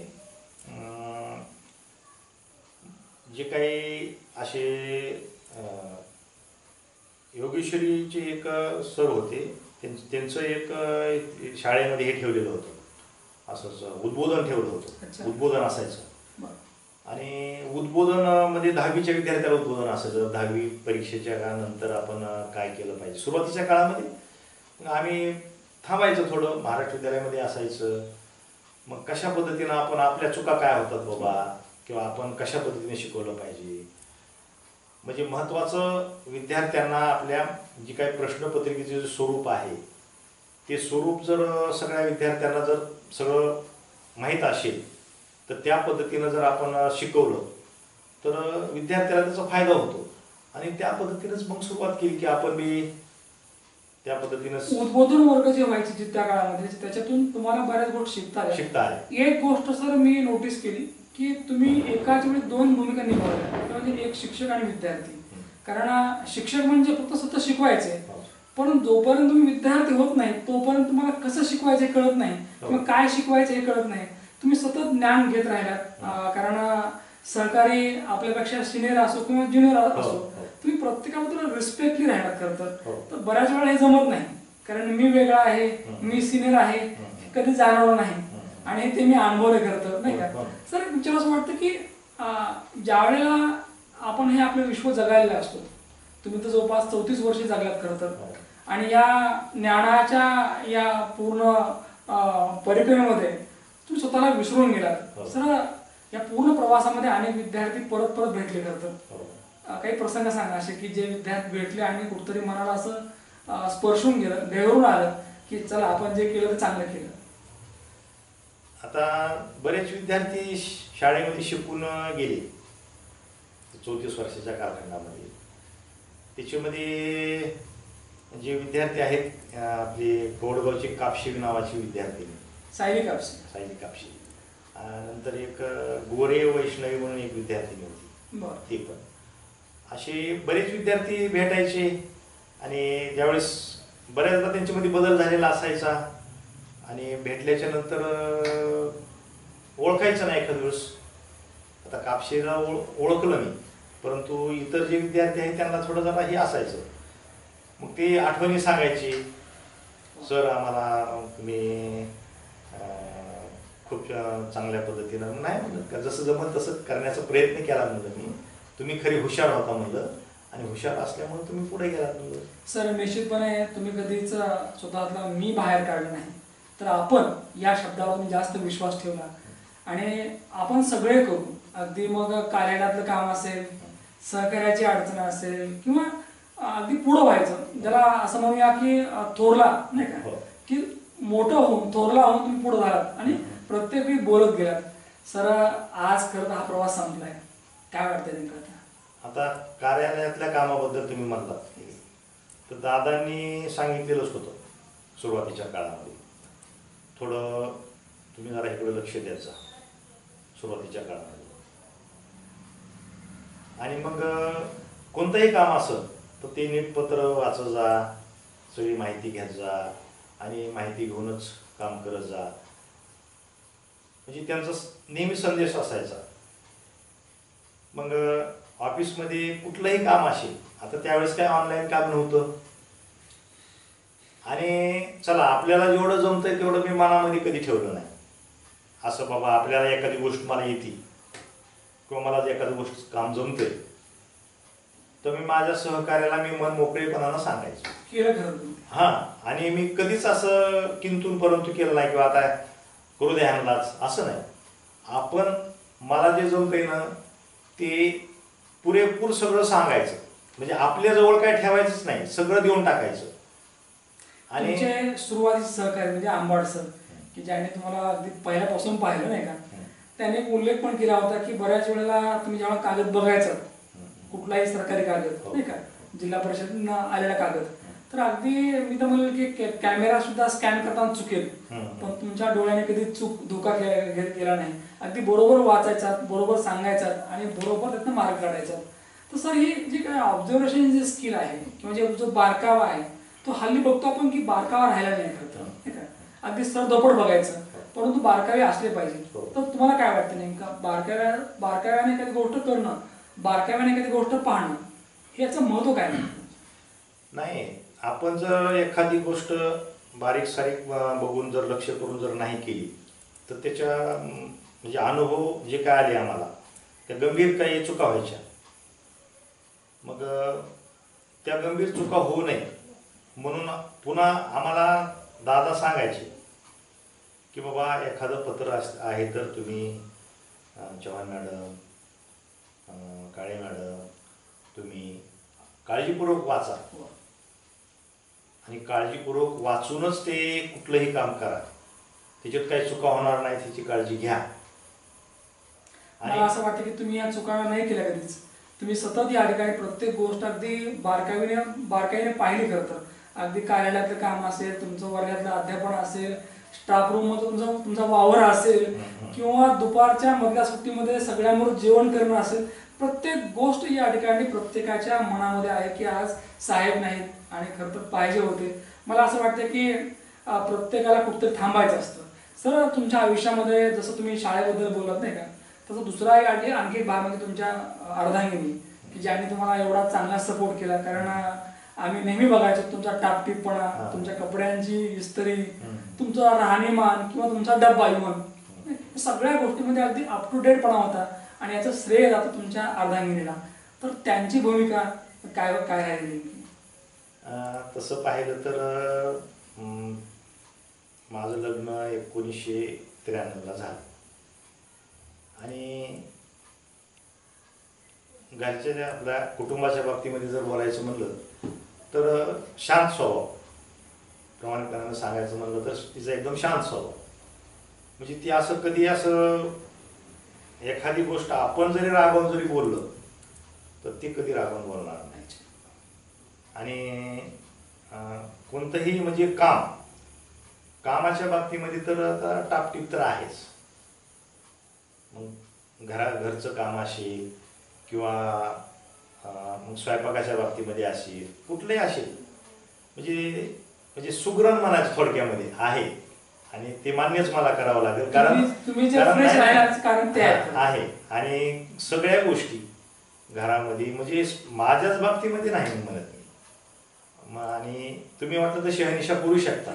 जे काही असे योगेश्वरीचे एक सर होते, त्यांचं एक शाळेमध्ये हे ठेवलेलं होतं, असंच उद्बोधन ठेवलं होतं. उद्बोधन असायचं, आणि उद्बोधनमध्ये 10वीच्या विद्यार्थ्याला उद्बोधन असायचं. 10वी परीक्षेच्या नंतर आपण काय केलं पाहिजे. सुरुवातीच्या काळामध्ये आम्ही थांबायचं थोडं, महाराष्ट्र विद्यालयामध्ये असायचं. मग कशा पद्धतीनं आपण, आपल्या चुका काय होतात बाबा, किंवा आपण कशा पद्धतीने शिकवलं पाहिजे. म्हणजे महत्त्वाचं विद्यार्थ्यांना आपल्या जी काही प्रश्नपत्रिकेचे जे स्वरूप आहे, ते स्वरूप जर सगळ्या विद्यार्थ्यांना जर सगळं माहीत असेल तर त्या पद्धतीनं जर आपण शिकवलं तर विद्यार्थ्याला त्याचा फायदा होतो. आणि त्या पद्धतीनंच मग सुरुवात केली की आपण बी त्या पद्धतीनं उद्बोधन वर्ग जे व्हायचे त्या काळामध्ये, त्याच्यातून तुम्हाला बऱ्याच गोष्टी शिकता आल्या. एक गोष्ट सर मी नोटीस केली की तुम्ही एकाच वेळी 2 भूमिका निभावल्या, म्हणजे एक शिक्षक आणि विद्यार्थी. कारण शिक्षक म्हणजे फक्त स्वतः शिकवायचे, पण जोपर्यंत तुम्ही विद्यार्थी होत नाही तोपर्यंत तुम्हाला कसं शिकवायचं हे कळत नाही, किंवा काय शिकवायचं हे कळत नाही. तुम्ही सतत ज्ञान घेत राहिलात. कारण सहकारी आपल्यापेक्षा सिनियर असो किंवा ज्युनियर असो, तुम्ही प्रत्येकाबद्दल रिस्पेक्टली राहिलात. खरं तर बऱ्याच वेळा हे जमत नाही, कारण मी वेगळा आहे, मी सिनियर आहे, कधी जाणवलं नाही, आणि ते मी अनुभवले करतो, नाही का. सर, विचार असं वाटतं की ज्या वेळेला आपण हे आपलं विश्व जगायला असतो, तुम्ही तर जवळपास 34 वर्षे जगलात खरं तर, आणि या ज्ञानाच्या या पूर्ण परिक्रमेमध्ये तुम्ही स्वतःला विसरून गेलात. सर, या पूर्ण प्रवासामध्ये अनेक विद्यार्थी परत परत भेटले करतात. काही प्रसंग सांगा असे की जे विद्यार्थी भेटले आणि कुठतरी मनाला असं स्पर्शून गेलं, भेवरून आलं की चला आपण जे केलं ते चांगलं केलं. आता बरेच विद्यार्थी शाळेमध्ये शिकून गेले 34 वर्षाच्या कालखंडामध्ये. त्याच्यामध्ये जे विद्यार्थी आहेत, आपले गोडगावचे कापशी नावाची विद्यार्थिनी सायली कापशी, नंतर एक गोरे वैष्णवी म्हणून एक विद्यार्थिनी होती, ती पण. असे बरेच विद्यार्थी भेटायचे, आणि ज्यावेळेस बऱ्याचदा त्यांच्यामध्ये बदल झालेला असायचा, आणि भेटल्याच्या नंतर ओळखायचं नाही एखाद दिवस. आता कापशीला ओळखलं मी, परंतु इतर जे विद्यार्थी आहेत त्यांना थोडं जरा हे असायचं. मग ते आठवणी सांगायची, सर आम्हाला तुम्ही खूप चांगल्या पद्धतीनं, नाही म्हणलं का जसं जमत तसं करण्याचा प्रयत्न केला म्हणलं मी. तुम्ही खरी हुशार होता म्हणलं, आणि हुशार असल्यामुळे तुम्ही पुढे गेलात म्हणलं. सर, निश्चितपणे तुम्ही कधीच स्वतःतला मी बाहेर काढलं नाही, तर आपण या शब्दावर तुम्ही जास्त विश्वास ठेवला, आणि आपण सगळे करू. अगदी मग कार्यालयातलं काम असेल, सहकार्याची अडचण असेल, किंवा अगदी पुढं व्हायचं, ज्याला असं म्हणूया की थोरला, नाही का, की मोठं होऊन थोरला होऊन तुम्ही पुढं झालात आणि प्रत्येक वेळी बोलत गेलात. सर, आज खरं तर हा प्रवास संपलाय, काय वाटतंय नेमकं? आता कार्यालयातल्या कामाबद्दल तुम्ही म्हणलात, तर दादांनी सांगितलेलंच होतं सुरुवातीच्या काळामध्ये, थोडं तुम्ही जरा इकडे लक्ष द्यायचं सुरुवातीच्या काळामध्ये. आणि मग कोणतंही काम असं तर ते नीट पत्र वाचत जा, सगळी माहिती घेत जा आणि माहिती घेऊनच काम करत जा, म्हणजे त्यांचा नेहमी संदेश असायचा. मग ऑफिसमध्ये कुठलंही काम असेल, आता त्यावेळेस काय ऑनलाईन काम नव्हतं, आणि चला आपल्याला जेवढं जमतंय तेवढं मी मनामध्ये कधी ठेवलं नाही. असं बाबा आपल्याला एखादी गोष्ट मला येते किंवा मला एखादी गोष्ट काम जमतंय तर मी माझ्या सहकार्याला मी मन मोकळेपणानं सांगायचो. केलं खरं तुम्ही. हां, आणि मी कधीच असं किंतून परंतु केलं नाही किंवा आता करू द्या ह्यांनाच, असं नाही. आपण मला जे जमतंय ना ते पुरेपूर सगळं सांगायचं, म्हणजे आपल्याजवळ काय ठेवायचंच नाही, सगळं देऊन टाकायचं. आणि तुमचे सुरुवातीचे सहकारी म्हणजे आंबाड सर, की ज्याने तुम्हाला अगदी पहिल्यापासून पाहिलं नाही का, त्याने एक उल्लेख पण केला होता की बऱ्याच वेळेला तुम्ही जेव्हा कागद बघायचा, कुठलाही सरकारी कागद नाही का, जिल्हा परिषदेनं आलेला कागद, तर अगदी मी तर म्हणेल की कॅमेरा सुद्धा स्कॅन करताना चुकेल, पण तुमच्या डोळ्याने कधी धोका केला नाही. अगदी बरोबर वाचायचा, बरोबर सांगायचा आणि बरोबर त्यातनं मार्ग काढायचा. तर सर ही जे काय ऑब्झर्वेशन जे स्किल आहे किंवा जो बारकावा आहे तो हल्ली बघतो आपण की बारकावा राहायला नाही करतो नाही का, अगदी सरधोपट बघायचं, परंतु बारकावे असले पाहिजे. तर तुम्हाला काय वाटतं नेमका बारकाव्याने एखादी गोष्ट करणं, बारकाव्याने एखादी गोष्ट पाहणं, हे याचं महत्व काय नाही, आपण जर एखादी गोष्ट बारीक सारीक बघून जर लक्ष करून जर नाही केली तर त्याच्या म्हणजे अनुभव जे काय आले आम्हाला त्या गंभीर काही चुका व्हायच्या. मग त्या गंभीर चुका होऊ नये म्हणून पुन्हा आम्हाला दादा सांगायचे की बाबा एखादं पत्र आहे तर तुम्ही चव्हाण मॅडम, काळे मॅडम, तुम्ही काळजीपूर्वक वाचा आणि काळजीपूर्वक वाचूनच ते कुठलंही काम करा, त्याच्यात काही चुका होणार नाही त्याची काळजी घ्या. मला असं वाटतं की तुम्ही या चुका नाही केल्या कधीच, तुम्ही सतत या ठिकाणी प्रत्येक गोष्ट अगदी बारकाईने पाहिली. खरं तर अगदी कार्यालयातलं काम असेल, तुमचं वर्गातलं अध्यापन असेल, स्टाफ रूम मध्ये तुमचा वावर असेल किंवा दुपारच्या मधल्या सुट्टीमध्ये सगळ्यांबरोबर जेवण करणं असेल, प्रत्येक गोष्ट या ठिकाणी प्रत्येकाच्या मनामध्ये आहे की आज साहेब नाहीत आणि खरं तर पाहिजे होते. मला असं वाटतं की प्रत्येकाला कुठंतरी थांबायचं असतं. सर तुमच्या आयुष्यामध्ये जसं तुम्ही शाळेबद्दल बोलत नाही का, तसं दुसरा आणखी एक भाग म्हणजे तुमच्या अर्धांगिनी, की ज्यांनी तुम्हाला एवढा चांगला सपोर्ट केला. कारण आम्ही नेहमी बघायचो तुमचा टापटीपणा, तुमच्या कपड्यांची इस्त्री, तुमचा राहणीमान किंवा तुमचा डब्बा इव्हन सगळ्या गोष्टीमध्ये अगदी अप टू डेटपणा होता आणि याचं श्रेय जातं तुमच्या अर्धांगिनीला. तर त्यांची भूमिका काय राहिली? तसं पाहिलं तर माझं लग्न 1993ला झालं आणि घरच्या आपल्या कुटुंबाच्या बाबतीमध्ये जर बोलायचं म्हणलं तर शांत स्वभाव, प्रामाणिकपणानं सांगायचं म्हणलं तर तिचा एकदम शांत स्वभाव, म्हणजे ती असं कधी असं एखादी गोष्ट आपण जरी रागावून जरी बोललं तर ती कधी रागावून बोलणार नाही. आणि कोणतंही म्हणजे कामाच्या बाबतीमध्ये तर आता टापटीप तर आहेच. मग घरचं काम असेल किंवा मग स्वयंपाकाच्या बाबतीमध्ये असेल, कुठलंही असेल, म्हणजे सुगरण म्हणायचं थोडक्यामध्ये आहे आणि ते मान्यच मला करावं लागेल. कारण आहे आणि सगळ्या गोष्टी घरामध्ये म्हणजे माझ्याच बाबतीमध्ये नाही म्हणत मी. आणि तुम्ही वाटलं तर शहनिशा करू शकता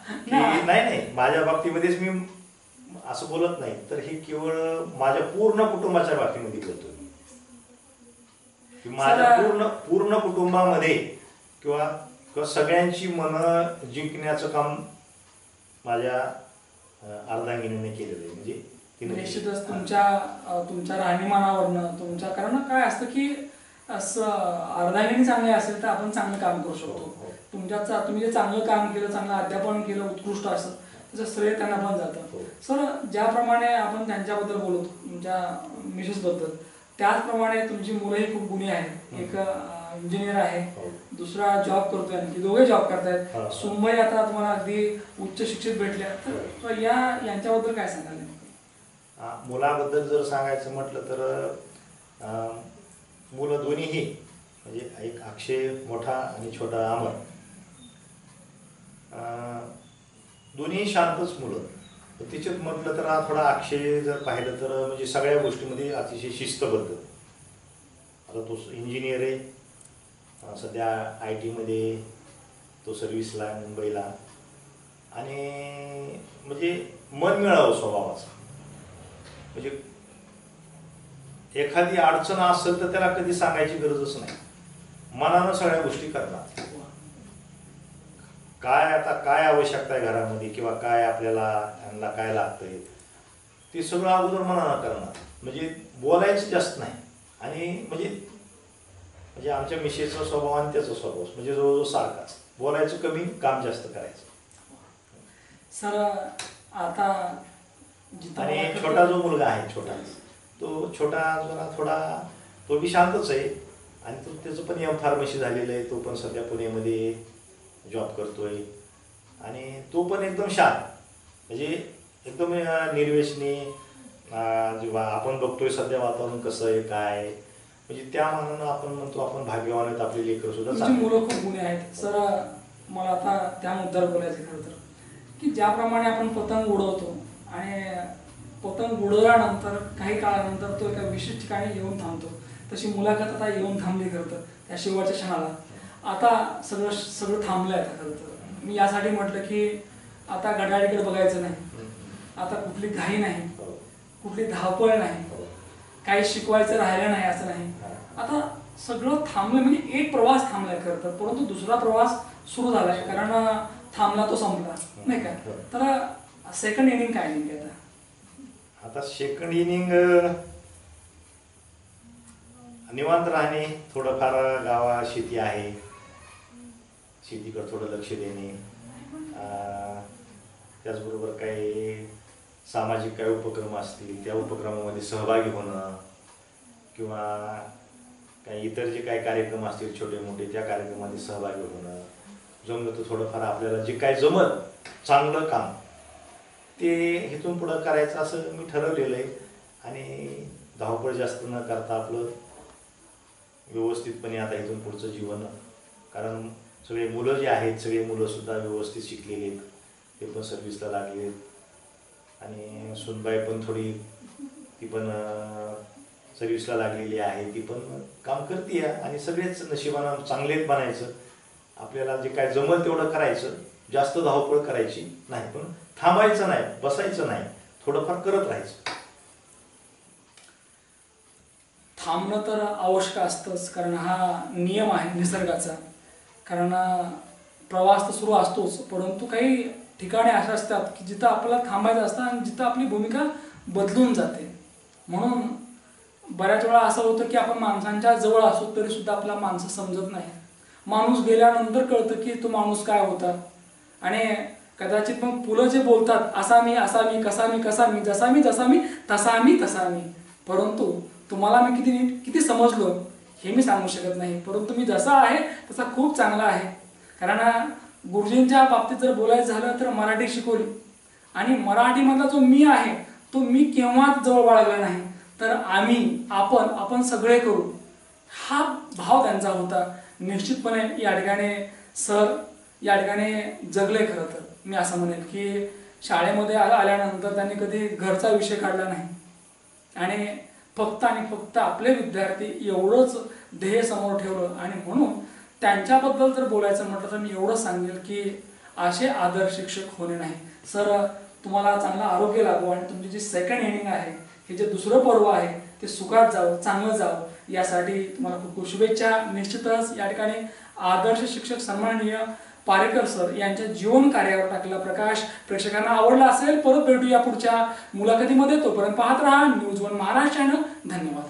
की नाही माझ्या बाबतीमध्येच मी असं बोलत नाही, तर हे केवळ माझ्या पूर्ण कुटुंबाच्या बाबतीमध्ये बोलतो मी, की माझ्या पूर्ण कुटुंबामध्ये किंवा सगळ्यांची मनं जिंकण्याचं काम माझ्या अर्धांगिनीने केलेलं आहे. म्हणजे निश्चितच तुमच्या राहणीमानावरनं तुमच्या, कारण काय असतं की असं अर्धांगिनी चांगली असेल तर आपण चांगलं काम करू शकतो. तुम्ही जे चांगलं काम केलं, चांगलं अध्यापन केलं, उत्कृष्ट असं त्याचं श्रेय त्यांना पण जातं. सर ज्याप्रमाणे आपण त्यांच्याबद्दल बोलतो तुमच्या मिसेसबद्दल, त्याचप्रमाणे तुमची मुलंही खूप गुणी आहेत. एक इंजिनियर आहे, हो. दुसरा जॉब करतोय, आणखी दोघे जॉब करतायत. हा. सुनबाई आता तुम्हाला अगदी उच्च शिक्षित भेटल्या, तर यांच्याबद्दल काय सांगाल? मुलाबद्दल जर सांगायचं म्हटलं तर मुलं दोन्हीही म्हणजे एक अक्षय मोठा आणि छोटा अमर, दोन्ही शांतच मुलं. तिच्यात म्हटलं तर थोडा अक्षय जर पाहिलं तर म्हणजे सगळ्या गोष्टीमध्ये अतिशय शिस्तबद्ध. आता तो इंजिनियर आहे, सध्या IT मध्ये तो सर्व्हिसला आहे मुंबईला, आणि म्हणजे मन मिळावं स्वभावाचा. म्हणजे एखादी अडचण असेल तर त्याला कधी सांगायची गरजच नाही, मनानं सगळ्या गोष्टी करणार. काय आवश्यकता आहे घरामध्ये किंवा काय आपल्याला त्यांना काय लागतंय ते सगळं अगोदर मनानं करणार. म्हणजे बोलायचं जास्त नाही. आणि म्हणजे आमच्या मिसेसचा स्वभाव आणि त्याचा स्वभाव म्हणजे जवळजवळ सारखाच, बोलायचं कमी, काम जास्त करायचं. सर आता आणि छोटा जो मुलगा आहे तो छोटा थोडा तो बी शांतच आहे, आणि त्याचं पण M.Pharmacy झालेलं आहे. तो पण सध्या पुण्यामध्ये जॉब करतोय, आणि तो पण एकदम शांत, म्हणजे एकदम निर्व्यसनी. जेव्हा आपण बघतोय सध्या वातावरण कसं आहे काय, म्हणजे त्या मानानं आपण म्हणतो आपण भाग्यवान आहेत, आपले लेकरं सुद्धा मुलं खूप गुन्हे आहेत. सर मला आता त्या मुद्द्यावर बोलायचं खरं तर, की ज्याप्रमाणे आपण पतंग उडवतो आणि पतंग उडवल्यानंतर काही काळानंतर तो एका विशिष्ट ठिकाणी येऊन थांबतो, तशी मुलाखत आता येऊन थांबली खरं तर त्या शेवटच्या क्षणाला. आता सगळं थांबलंय. आता खरं तर मी यासाठी म्हटलं की आता घड्याळीकडे बघायचं नाही, आता कुठली घाई नाही, कुठली धावपळ नाही, काही शिकवायचं राहिलं नाही असं नाही. आता सगळं थांबलं, म्हणजे एक प्रवास थांबलाय खरं तर, परंतु दुसरा प्रवास सुरू झालाय. कारण थांबला तो संपला नाही का. तर सेकंड इनिंग काय नेमकी आता सेकंड इनिंग निवांत राहणे, थोडंफार गावा शेती आहे, शेतीकडे थोडं लक्ष देणे, त्याचबरोबर काही सामाजिक काही उपक्रम असतील त्या उपक्रमामध्ये सहभागी होणं, किंवा काही इतर जे काही कार्यक्रम असतील छोटे मोठे त्या कार्यक्रमामध्ये सहभागी होणं. जमलं तर थोडंफार आपल्याला जे काय जमत चांगलं काम ते इथून पुढं करायचं असं मी ठरवलेलं आहे. आणि धावपळ जास्त न करता आपलं व्यवस्थितपणे आता इथून पुढचं जीवन, कारण सगळे मुलं जे आहेत सगळे मुलंसुद्धा व्यवस्थित शिकलेले आहेत, ते पण सर्व्हिसला लागले आहेत. आणि सुनबाई पण थोडी ती पण सर्व्हिसला लागलेली आहे, ती पण काम करते. आणि सगळेच नशिबानं चांगलेच बनायचं, आपल्याला जे काय जमल तेवढं करायचं, जास्त धावपळ करायची नाही, पण थांबायचं नाही, बसायचं नाही, थोडंफार करत राहायचं. थांबणं तर आवश्यक असतंच, कारण हा नियम आहे निसर्गाचा. कारण प्रवास तर सुरू असतोच, परंतु काही ठिकाणे अशा असतात की जिथं आपल्याला थांबायचं असतं आणि जिथं आपली भूमिका बदलून जाते. म्हणून बऱ्याच वेळा असं होतं की आपण माणसांच्या जवळ असतो तरी सुद्धा आपल्याला माणसं समजत नाही. माणूस गेल्यानंतर कळतं की तो माणूस काय होता. आणि कदाचित मग पुलं जे बोलतात असा मी कसा मी जसा मी तसा मी, परंतु तुम्हाला मी किती समजलो हे मी सांगू शकत नाही, परंतु मी जसा आहे तसा खूप चांगला आहे. कारण गुरुजींच्या बाबतीत जर बोलायचं झालं तर मराठी शिकवली, आणि मराठीमधला जो मी आहे तो मी केव्हाच जवळ बाळगला नाही. तर आपण सगळे करू हा भाव त्यांचा होता. निश्चितपणे या ठिकाणी सर या ठिकाणी जगले. खरं तर मी असं म्हणेन की शाळेमध्ये आल्यानंतर त्यांनी कधी घरचा विषय काढला नाही, आणि फक्त आपले विद्यार्थी एवढंच ध्येय समोर ठेवलं. आणि म्हणून त्यांच्याबद्दल जर बोलायचं म्हटलं तर मी एवढंच सांगेल की असे आदर्श शिक्षक होणे नाही. सर तुम्हाला चांगलं आरोग्य लाभो, आणि तुमची जी सेकंड इनिंग आहे, हे जे दुसरं पर्व आहे ते सुखात जावं, चांगलं जावं, यासाठी तुम्हाला खूप खूप शुभेच्छा. निश्चितच या ठिकाणी आदर्श शिक्षक सन्माननीय पारेकर सर यांच्या जीवन कार्यावर टाकलेला प्रकाश प्रेक्षकांना आवडला असेल. परत भेटूया पुढच्या मुलाखतीमध्ये. तोपर्यंत पाहत राहा न्यूज वन महाराष्ट्र चॅनल. धन्यवाद.